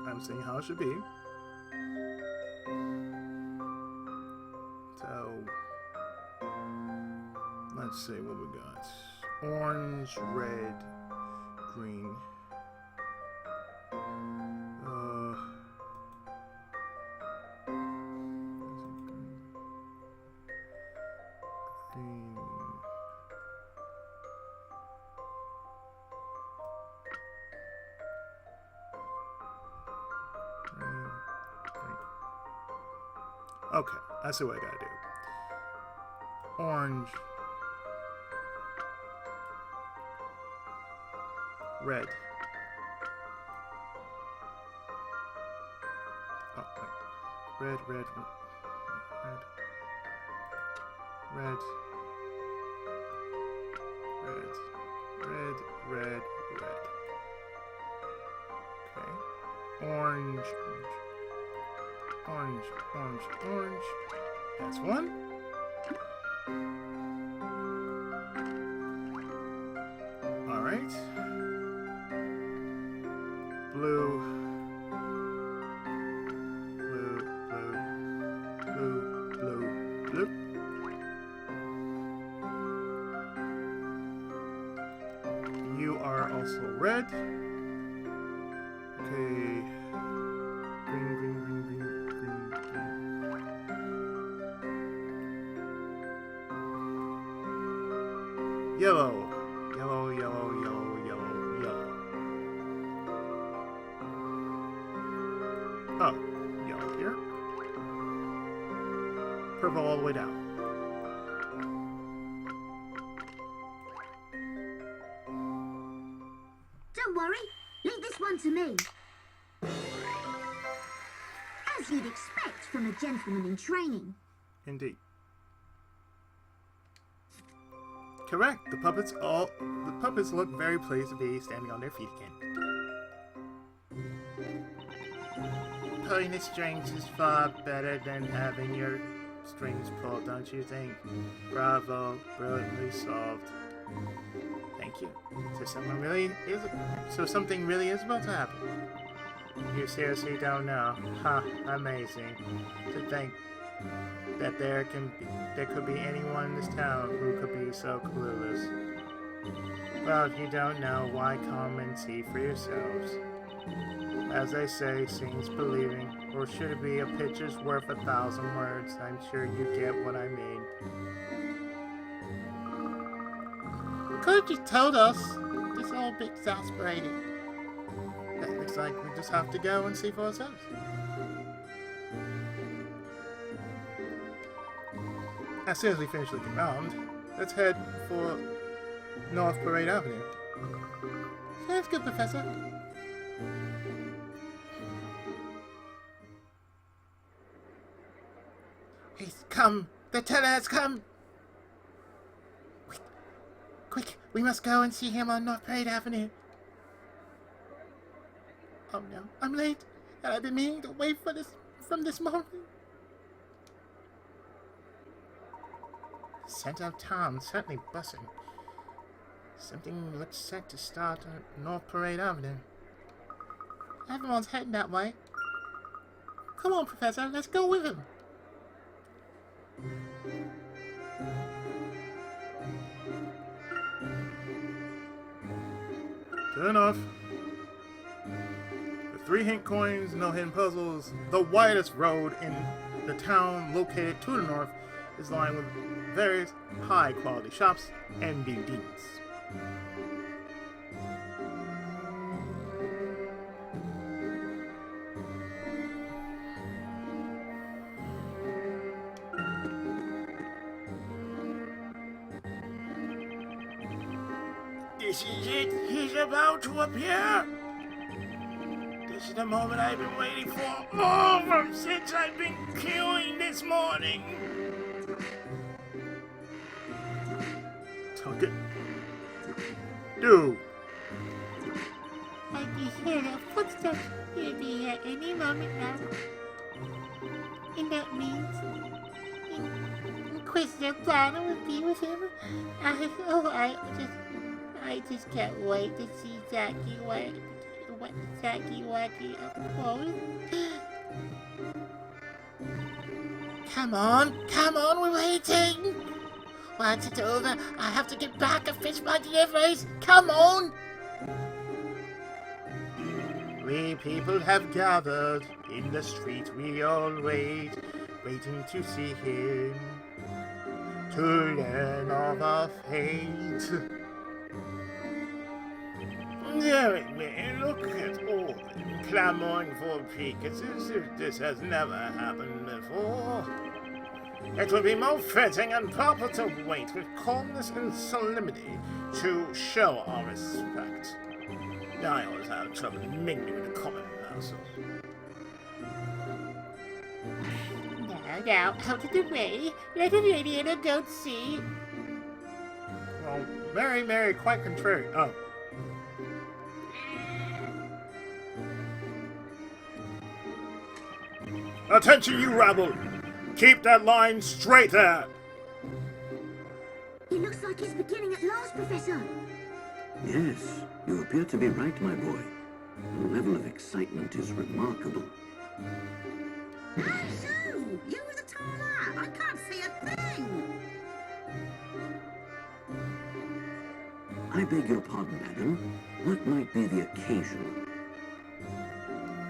A: I'm seeing how it should be. So let's see what we got. Orange, red, green. Green. Okay, I see what I gotta do. Orange. Red. Oh, wait. red. Okay. Orange. That's one. Alright. Blue. You are also red. Okay. Green. Yellow. Oh, yellow here. Purple all the way down.
E: Don't worry. Leave this one to me. As you'd expect from a gentleman in training.
A: Indeed. Correct. The puppets look very pleased to be standing on their feet again. Pulling the strings is far better than having your strings pulled, don't you think? Bravo. Brilliantly solved. Thank you. So something really is about to happen. You seriously don't know. Ha, amazing. To think that there could be anyone in this town who could be so clueless. Well, if you don't know, why come and see for yourselves? As they say, seeing's believing, or should it be a picture's worth 1,000 words? I'm sure you get what I mean.
B: You could have just told us. This is all a bit exasperating.
A: That looks like we just have to go and see for ourselves. As soon as we finish looking around, let's head for North Parade Avenue.
B: Sounds good, Professor.
A: He's come! The teller has come!
B: Quick, we must go and see him on North Parade Avenue. Oh no, I'm late, and I've been meaning to wait for from this moment.
A: Center of town, certainly buzzing. Something looks set to start on North Parade Avenue.
B: Everyone's heading that way. Come on, Professor, let's go with him.
A: Good enough. With 3 hint coins, no hidden puzzles, the widest road in the town located to the north is lined with various high-quality shops and buildings. This is it. He's about to appear. This is the moment I've been waiting for since I've been queuing this morning. Tuck it. Do.
C: I can hear the footsteps. He'll be here any moment now. And that means Inquisitor Blana will be with him. I just can't wait to see Zacky Wacky up close.
B: Come on, we're waiting. Once it's over, I have to get back and finish my deliveries. Come on.
A: We people have gathered in the street. We all waiting to see him, to learn of our fate. Anyway, look at all them clamoring for a peek. It's as if this has never happened before. It would be more fitting and proper to wait with calmness and solemnity to show our respect. I always have trouble mingling with the common masses.
C: Now, out of the way. Let the radiator go see.
A: Well, Mary, quite contrary. Oh. Attention, you rabble! Keep that line straight there!
E: It looks like it's beginning at last, Professor.
D: Yes, you appear to be right, my boy. The level of excitement is remarkable.
F: Hey, Sue! You with the tall hat! I can't see a thing!
D: I beg your pardon, madam. What might be the occasion?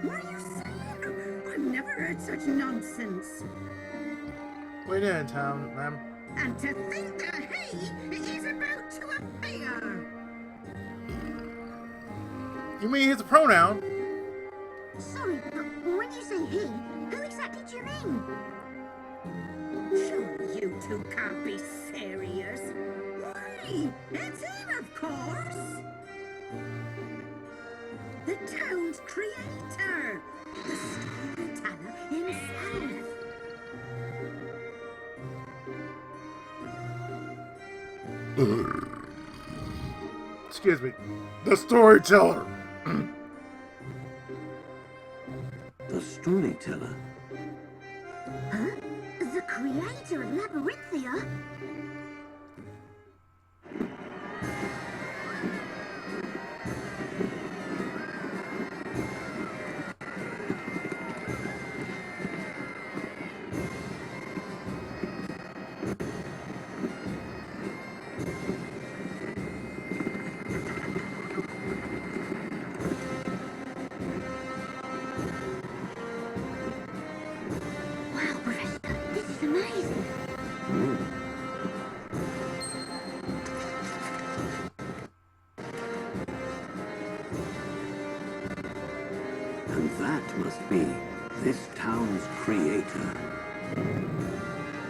F: What are you saying? I've never heard such nonsense.
A: We're there in town, ma'am.
F: And to think that he is about to appear!
A: You mean he's a pronoun?
E: Sorry, but when you say he, who exactly do you mean?
F: Sure, you two can't be serious. Why, it's him, of course! The town's creator! The storyteller himself!
A: Excuse me. The storyteller!
D: The storyteller?
E: Huh? The creator of Labyrinthia? Wow, Professor, this is amazing.
D: And that must be this town's creator.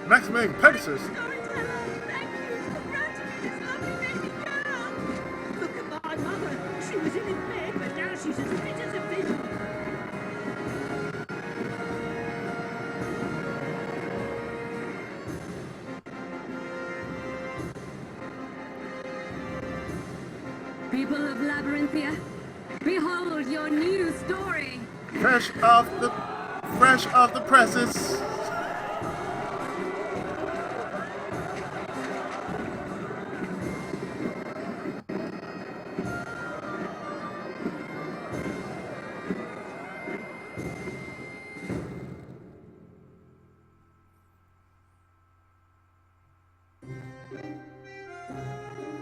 A: Maximilian Pegasus!
F: Storyteller, thank you! Congratulations, lovely naked girl! Look at my mother! She was in bed, but now she's as fit as a fiddle!
G: People of Labyrinthia, behold your new story.
A: Fresh off the presses!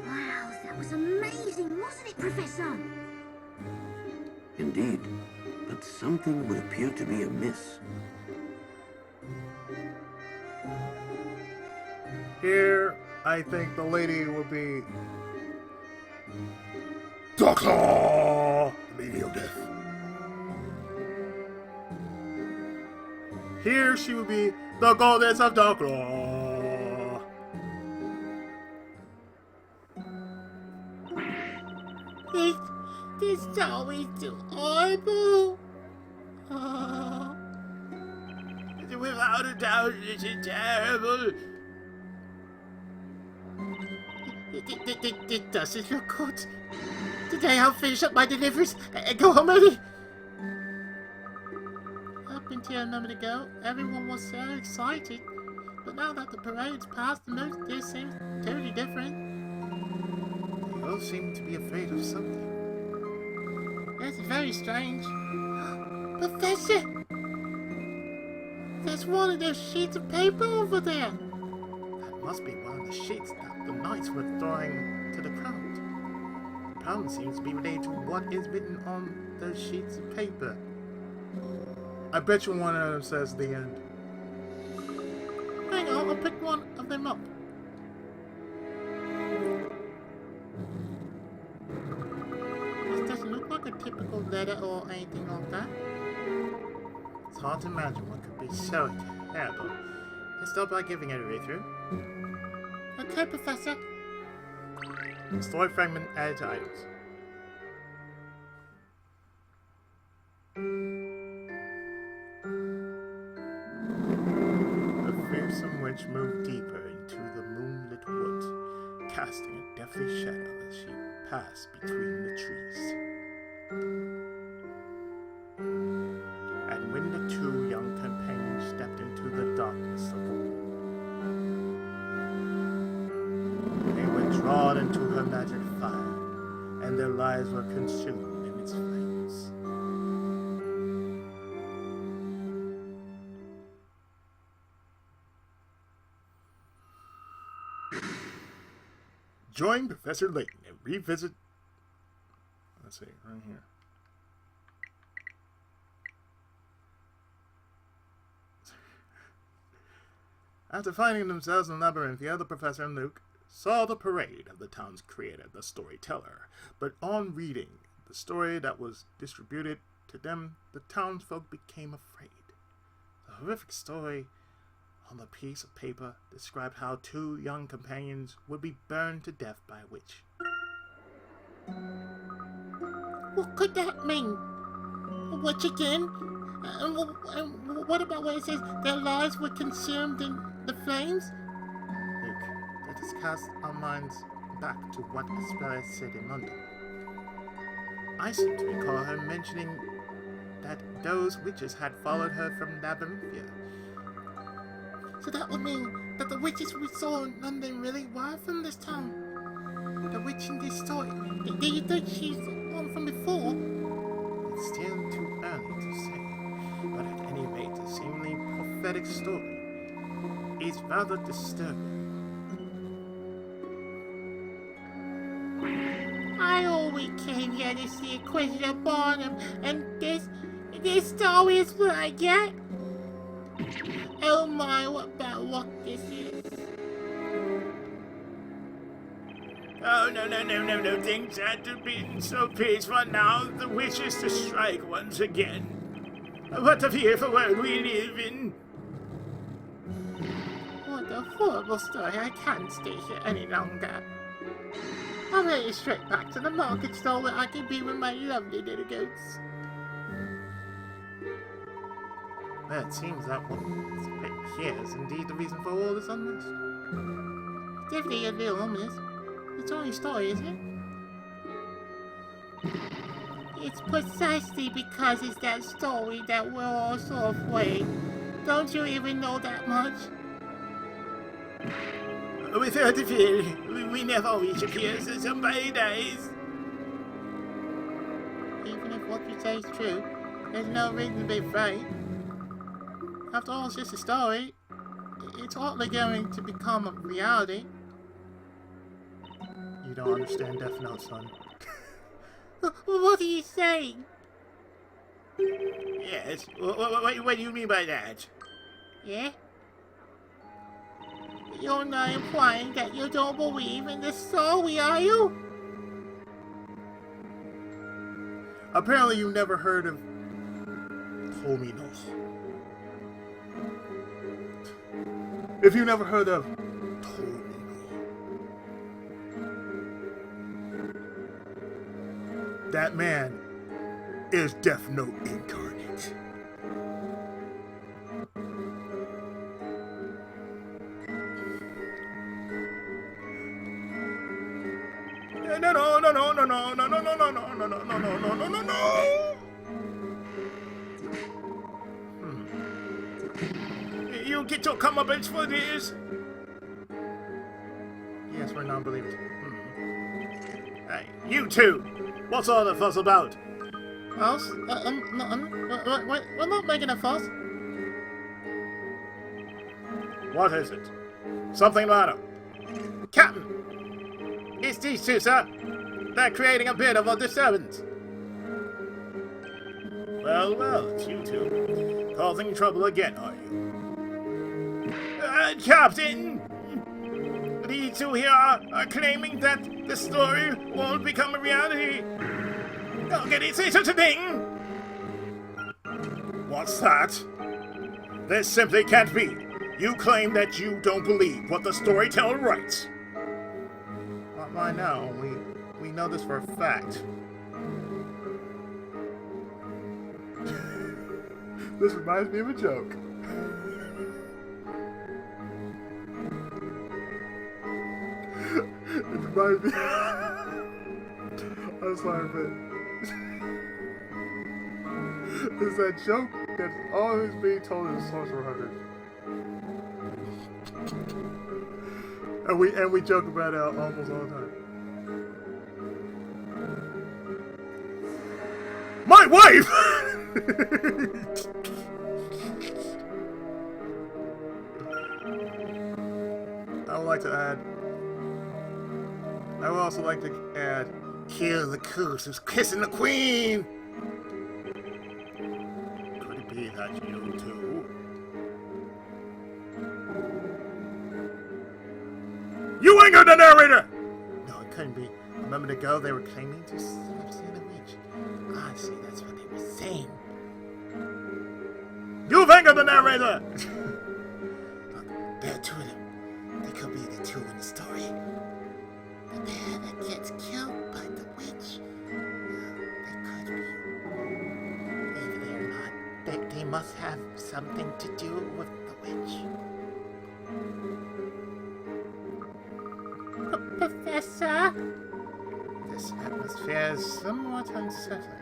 E: Wow, that was amazing, wasn't it, Professor?
D: Indeed, but something would appear to be amiss.
A: Here, I think the lady will be... Doctor! Lady of Death. Here she will be the goddess of Doctor!
C: This always too horrible. Oh.
A: Without a doubt, this is terrible.
C: It doesn't look good. Today I'll finish up my deliveries and go home early. Up until a moment ago, everyone was so excited. But now that the parade's passed, the note this seems totally different.
A: They all seem to be afraid of something.
C: That's very strange. Professor! There's one of those sheets of paper over there.
A: That must be one of the sheets that the knights were throwing to the crowd. The problem seems to be related to what is written on those sheets of paper. I bet you one of them says the end.
C: Hang on, I'll pick one of them up. This doesn't look like a typical letter or anything like that.
A: It's hard to imagine what could be so terrible. Let's start by giving it a read through.
C: Okay, Professor.
A: Story fragment added to items. carriage moved deeper into the moonlit woods, casting a deathly shadow as she passed between the trees. And when the two young companions stepped into the darkness of the wood, they were drawn into her magic fire, and their lives were consumed in its flames. Join Professor Layton and revisit. Let's see, right here. After finding themselves in Labyrinthia, the Professor and Luke saw the parade of the town's creator, the storyteller. But on reading the story that was distributed to them, the townsfolk became afraid. The horrific story on the piece of paper described how two young companions would be burned to death by a witch.
C: What could that mean? Which again? And what about where it says their lives were consumed in the flames?
A: Luke, let us cast our minds back to what Aspera said in London. I seem to recall her mentioning that those witches had followed her from Labyrinthia.
C: So that would mean that the witches we saw in London really were from this town. The witch in this story. Do you think she's one from before?
A: It's still too early to say, but at any rate, the seemingly prophetic story is rather disturbing.
C: I always came here to see Inquisitor Barnum, and this story is what I get. Oh my, what bad luck this is.
A: Oh, no, things had been so peaceful. Now the wish is to strike once again. What a fearful world we live in.
C: What a horrible story. I can't stay here any longer. I'm heading straight back to the market stall where I can be with my lovely little goats.
A: Well, it seems that what here is indeed the reason for all this unrest.
C: Definitely a little ominous. It's only a story, isn't it? It's precisely because it's that story that we're all so afraid. Don't you even know that much?
A: Without the fear, we never reach a peace, so somebody dies.
C: Even if what you say is true, there's no reason to be afraid. After all, it's just a story. It's hardly going to become a reality.
A: You don't understand Death Note, son.
C: What are you saying?
A: Yes, what do you mean by that?
C: Yeah? You're not implying that you don't believe in the story, are you?
A: Apparently you never heard of Tomino. If you never heard of Tomino, that man is Death Note incarnate. No. You get your comeuppance for this? Yes, we're non-believers. Hey, you two! What's all the fuss about?
C: Fuss? We're not making a fuss.
A: What is it? Something the matter? Captain! It's these two, sir. They're creating a bit of a disturbance. Well, it's you two. Causing trouble again, are you? Captain! These two here are claiming that the story won't become a reality. How can he say such a thing? What's that? This simply can't be. You claim that you don't believe what the storyteller writes. Not mine now. We know this for a fact. This reminds me of a joke. might be. I'm sorry, but it's that joke that's always being told in social hunters. And we joke about it almost all the time. My wife! I would like to add. I would also like to add, kill the goose who's kissing the queen! Could it be that you too? You ain't got the narrator! No, it couldn't be. A moment ago, they were claiming to have seen the witch. I see, that's what they were saying. You've angered the narrator! Look, there are two of them. They could be the two in the story. The man that gets killed by the witch. They could be. Maybe they're not. They must have something to do with the witch.
C: Professor?
A: This atmosphere is somewhat unsettling.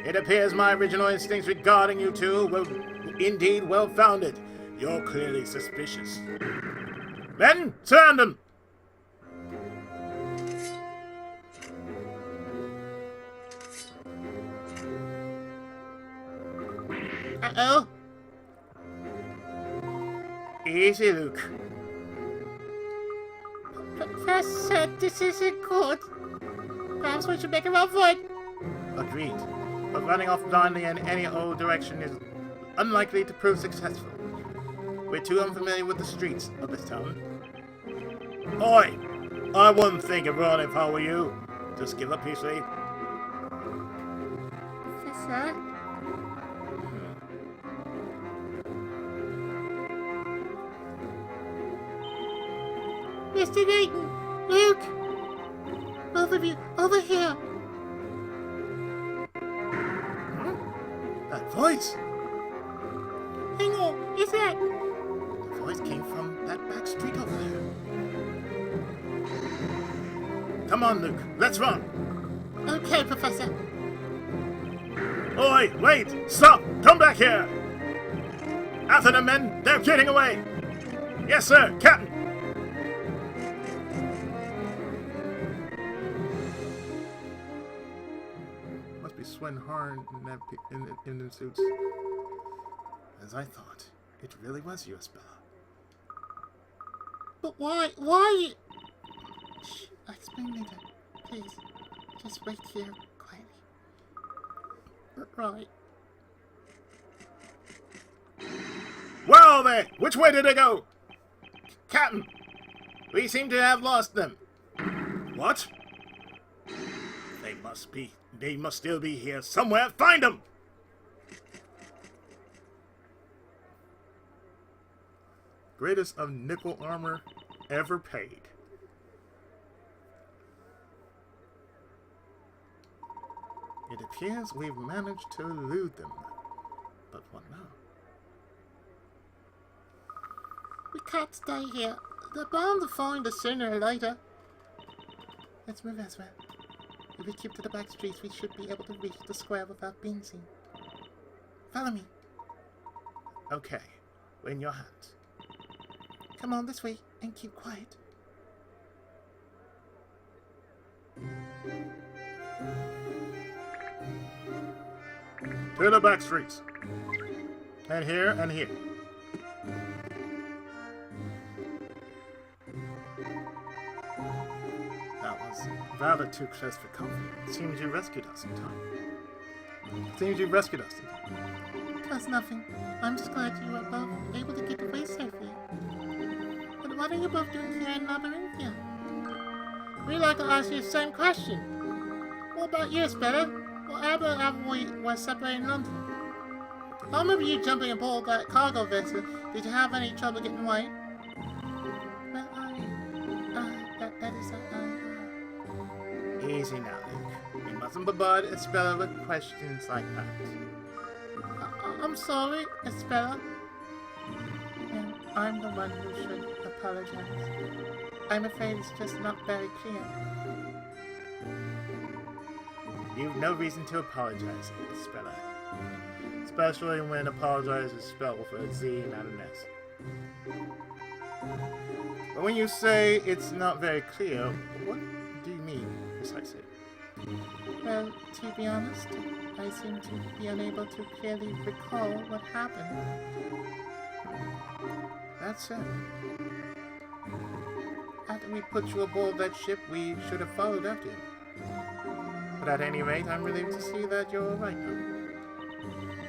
A: It appears my original instincts regarding you two were indeed well-founded. You're clearly suspicious. Men, surround them!
C: Uh-oh.
A: Easy, Luke.
C: Professor, this isn't good. Perhaps we should make a run for it.
A: Agreed. But running off blindly in any old direction is unlikely to prove successful. We're too unfamiliar with the streets of this town. Oi! I wouldn't think of running if I were you. Just give up peacefully.
C: Professor? Mr. Layton! Luke! Both of you, over here!
A: That voice!
C: Hang on, is that?
A: The voice came from that back street over there. Come on, Luke. Let's run.
C: Okay, Professor.
A: Oi, wait! Stop! Come back here! After the men, they're getting away! Yes, sir, Captain! Must be sweating hard in the suits. As I thought, it really was you, Bella.
C: But why? Why? Shh, I'll explain later. Please, just wait here quietly. Right.
A: Where are they? Which way did they go? Captain, we seem to have lost them. What? They must still be here somewhere. Find them! Greatest of nickel armor ever paid. It appears we've managed to elude them. But what now?
C: We can't stay here. They're bound to find us sooner or later. Let's move elsewhere. If we keep to the back streets, we should be able to reach the square without being seen. Follow me.
A: Okay, we're in your hands.
C: Come on this way and keep quiet.
A: To the back streets. And here and here. That was rather too close for comfort. It seems you rescued us in time.
C: That's nothing. I'm just glad you were both able to get away safely. But what are you both doing here in Labyrinthia? We'd like to ask you the same question. What about you, Speller? Whatever after we were separated in London? I remember you jumping aboard that cargo vessel. Did you have any trouble getting away? Well, that is
A: Easy now, Luke. You mustn't bombard a speller with questions like that.
C: I'm sorry, Speller. And I'm the one who should apologize.
B: I'm afraid it's just not very clear.
A: You've no reason to apologize, Speller. Especially when apologize is spelled with a Z, not an S. But when you say it's not very clear, what do you mean precisely?
B: Well, to be honest, I seem to be unable to clearly recall what happened.
A: That's it.
B: After we put you aboard that ship, we should have followed after you.
A: But at any rate, I'm relieved to see that you're all right now.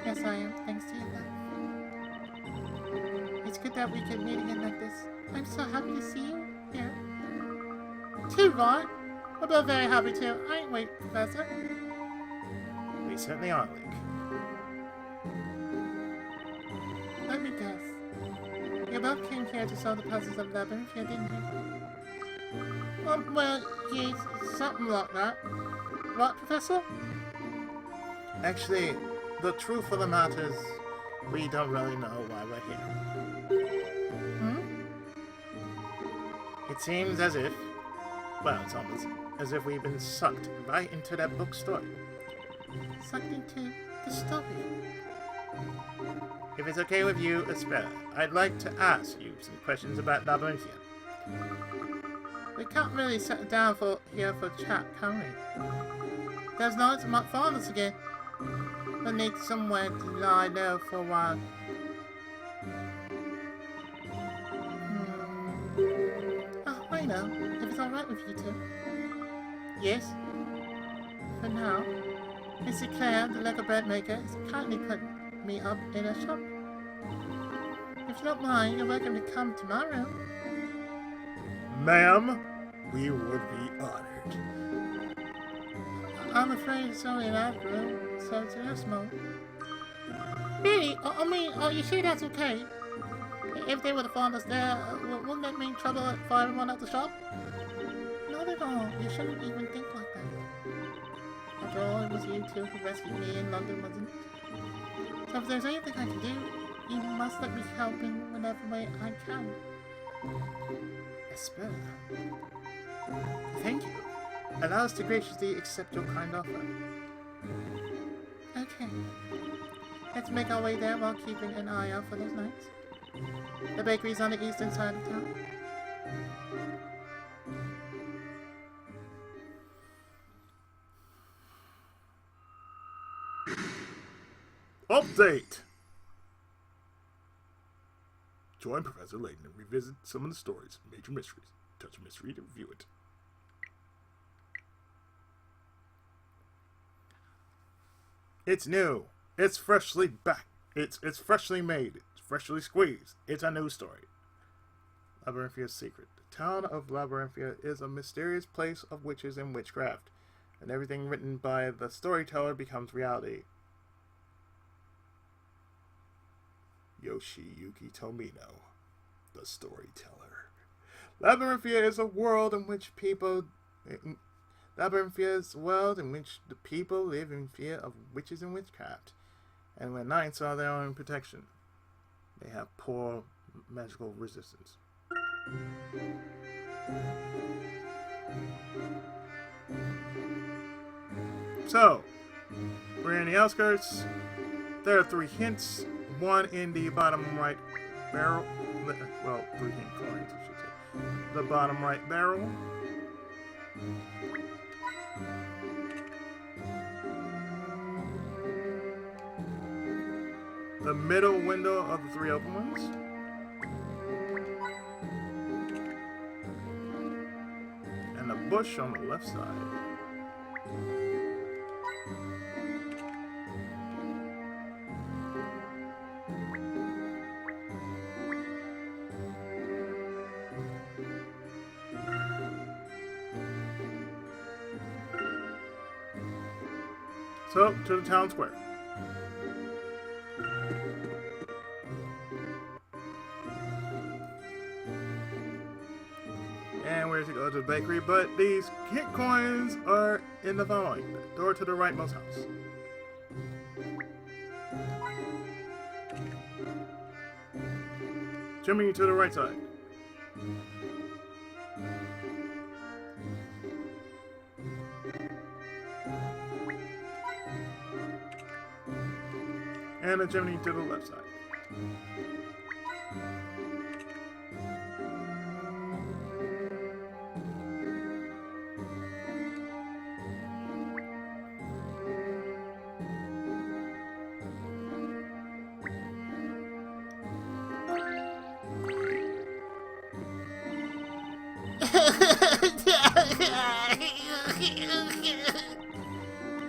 B: Yes, I am, thanks to you, love. It's good that we can meet again like this. I'm so happy to see you here. Too, Ron. We're both very happy too, aren't we, Professor?
A: We certainly are, Luke.
B: Let me guess. You both came here to solve the puzzles of Labyrinthia, didn't you? Well, yes, something like that. What, Professor?
A: Actually, the truth of the matter is, we don't really know why we're here. It seems as if, well, it's almost as if we've been sucked right into that book story.
B: Sucked into the story.
A: If it's okay with you, Espera, I'd like to ask you some questions about Labyrinthia.
B: We can't really sit down here for chat, can we? There's no much for us again. We'll need somewhere to lie low for a while. Oh, I know. If it's alright with you two. Yes. For now, Mr. Clare, the Lego bread maker, is kindly putting me up in a shop. If you don't mind, you're welcome to come tomorrow.
A: Ma'am, we would be honored.
B: I'm afraid it's only an afternoon, so it's a small. Really? I mean, are you sure that's okay? If they were to find us there, wouldn't that mean trouble for everyone at the shop? Not at all. You shouldn't even think like that. After all, it was you two who rescued me in London, wasn't it? So if there's anything I can do, you must let me help in whatever way I can.
A: Espera. Thank you. Allow us to graciously accept your kind offer.
B: Okay. Let's make our way there while keeping an eye out for those knights. The bakery's on the eastern side of town.
A: Update! Join Professor Layton and revisit some of the stories, major mysteries. Touch a mystery to review it. It's new. It's freshly back. It's freshly made. It's freshly squeezed. It's a new story. Labyrinthia's secret. The town of Labyrinthia is a mysterious place of witches and witchcraft, and everything written by the storyteller becomes reality. Yoshiyuki Tomino, the storyteller. Labyrinthia is a world in which Labyrinthia is a world in which the people live in fear of witches and witchcraft, and when knights are their own protection, they have poor magical resistance. So, we're in the outskirts. There are 3 hints. One in the bottom right barrel. Well, 3 hint coins, I should say. The bottom right barrel. The middle window of the 3 open ones. And the bush on the left side. So, to the town square. And we're to go to the bakery, but these hint coins are in the following. The door to the rightmost house. Jumping to the right side. And a chimney to the left side.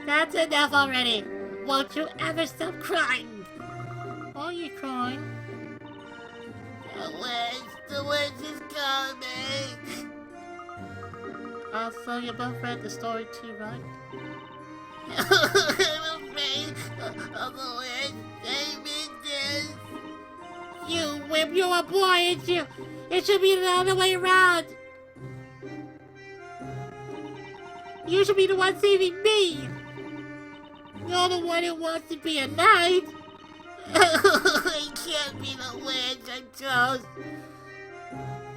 C: That's enough already. Won't you ever stop crying?
B: Why are you crying?
C: The witch is coming.
B: So you both read the story too, right?
C: I'm afraid of the witch. Save me, this. You whip, you're a boy, ain't you? It should be the other way around. You should be the one saving me. You're the one who wants to be a knight. I can't be the witch, I'm toast.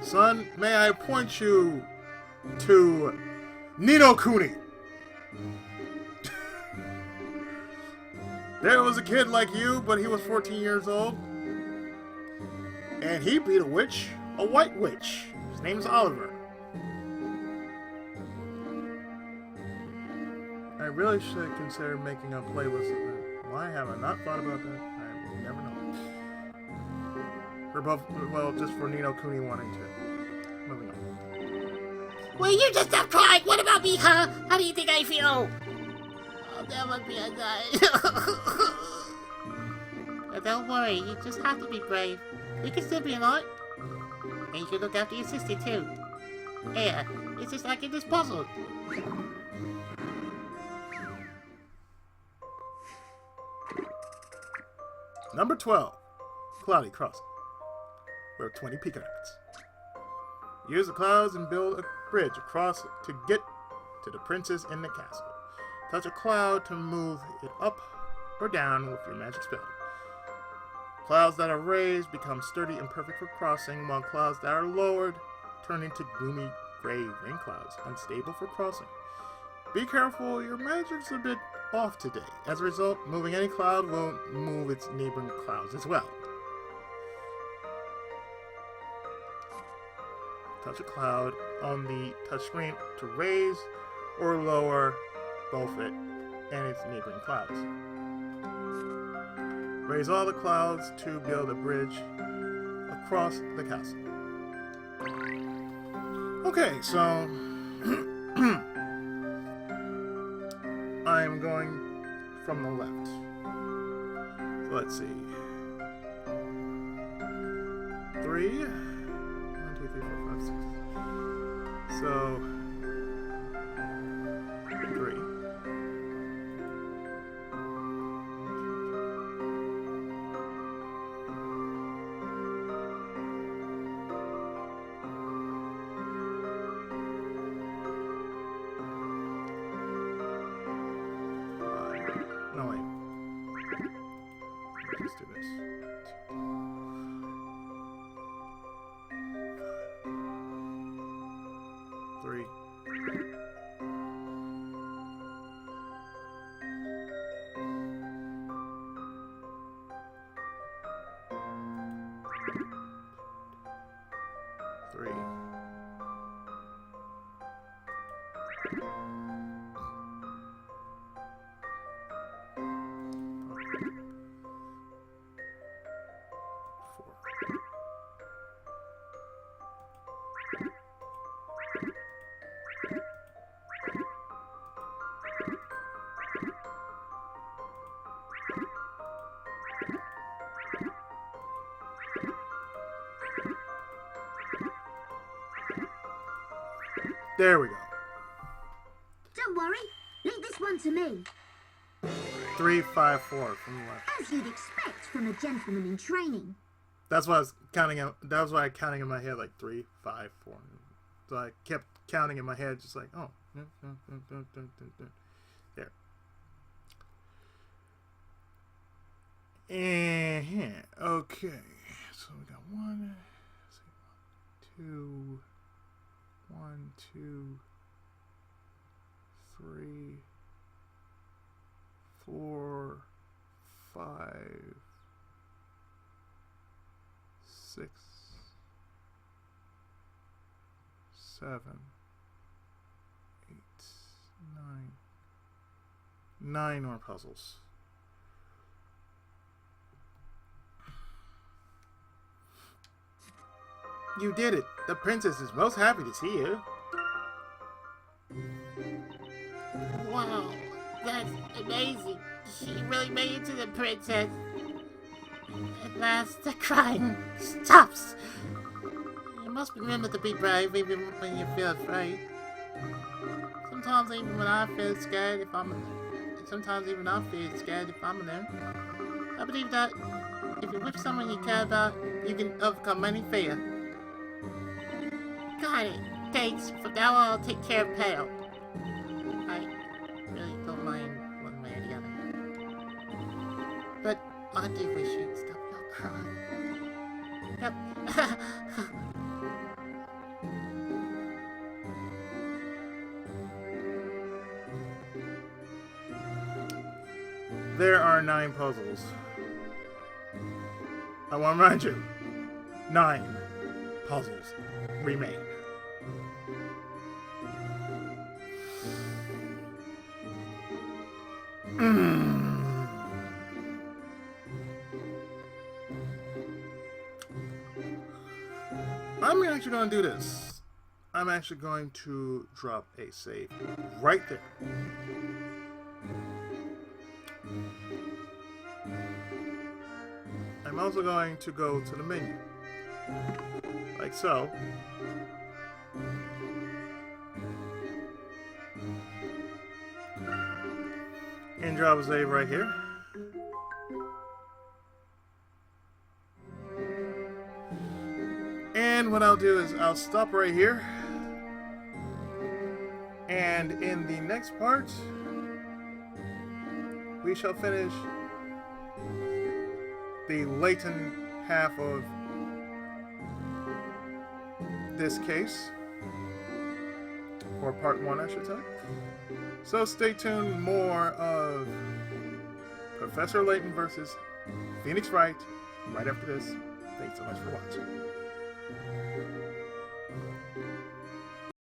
A: Son, may I point you to Nino Cooney? There was a kid like you, but he was 14 years old. And he beat a witch, a white witch. His name's Oliver. I really should consider making a playlist of that. Why have I not thought about that? I will never know. For both, well, just for Nino Cooney wanting to. Moving on.
C: Will you just stop crying? What about me, huh? How do you think I feel? I'll never be a knight.
B: Don't worry, you just have to be brave. You can still be a knight. And you can look after your sister too. Yeah, it's just like in this puzzle.
A: Number 12. Cloudy Crossing. Where 20 peacocks. Use the clouds and build a bridge across to get to the princess in the castle. Touch a cloud to move it up or down with your magic spell. Clouds that are raised become sturdy and perfect for crossing, while clouds that are lowered turn into gloomy gray rain clouds, unstable for crossing. Be careful, your magic's a bit off today. As a result, moving any cloud will move its neighboring clouds as well. Touch a cloud on the touchscreen to raise or lower both it and its neighboring clouds. Raise all the clouds to build a bridge across the castle. Okay, so I'm going from the left. So let's see. 3. 1, 2, 3, 4, 5, 6. So 3. No, wait. Let's do this. 3. There we go.
E: Don't worry. Leave this one to me.
A: 3, 5, 4 from the left.
E: As you'd expect from a gentleman in training.
A: That's why I was counting. That was why I counting in my head like 3, 5, 4. So I kept counting in my head, just like, oh, there. And okay, so we got 1, 2, 1, 2, 3, 4, 5, 6, 7, 8, 9. 9 more puzzles. You did it! The princess is most happy to see you.
C: Wow, that's amazing. She really made it to the princess. At last, the crying stops. You must remember to be brave even when you feel afraid. Sometimes even I feel scared if I'm alone. I believe that if you're with someone you care about, you can overcome any fear. Got it. Thanks. From now on, I'll take care of Pale. I really don't mind one way or the other. But I do wish you'd stop your crying. Yep.
A: There are 9 puzzles. I want to remind you, 9 puzzles remain. I'm actually going to do this. I'm actually going to drop a save right there. I'm also going to go to the menu, like so. And drop a save right here. And what I'll do is I'll stop right here. And in the next part, we shall finish the Layton half of this case, or part 1 I should say. So stay tuned, more of Professor Layton versus Phoenix Wright right after this. Thanks so much for watching.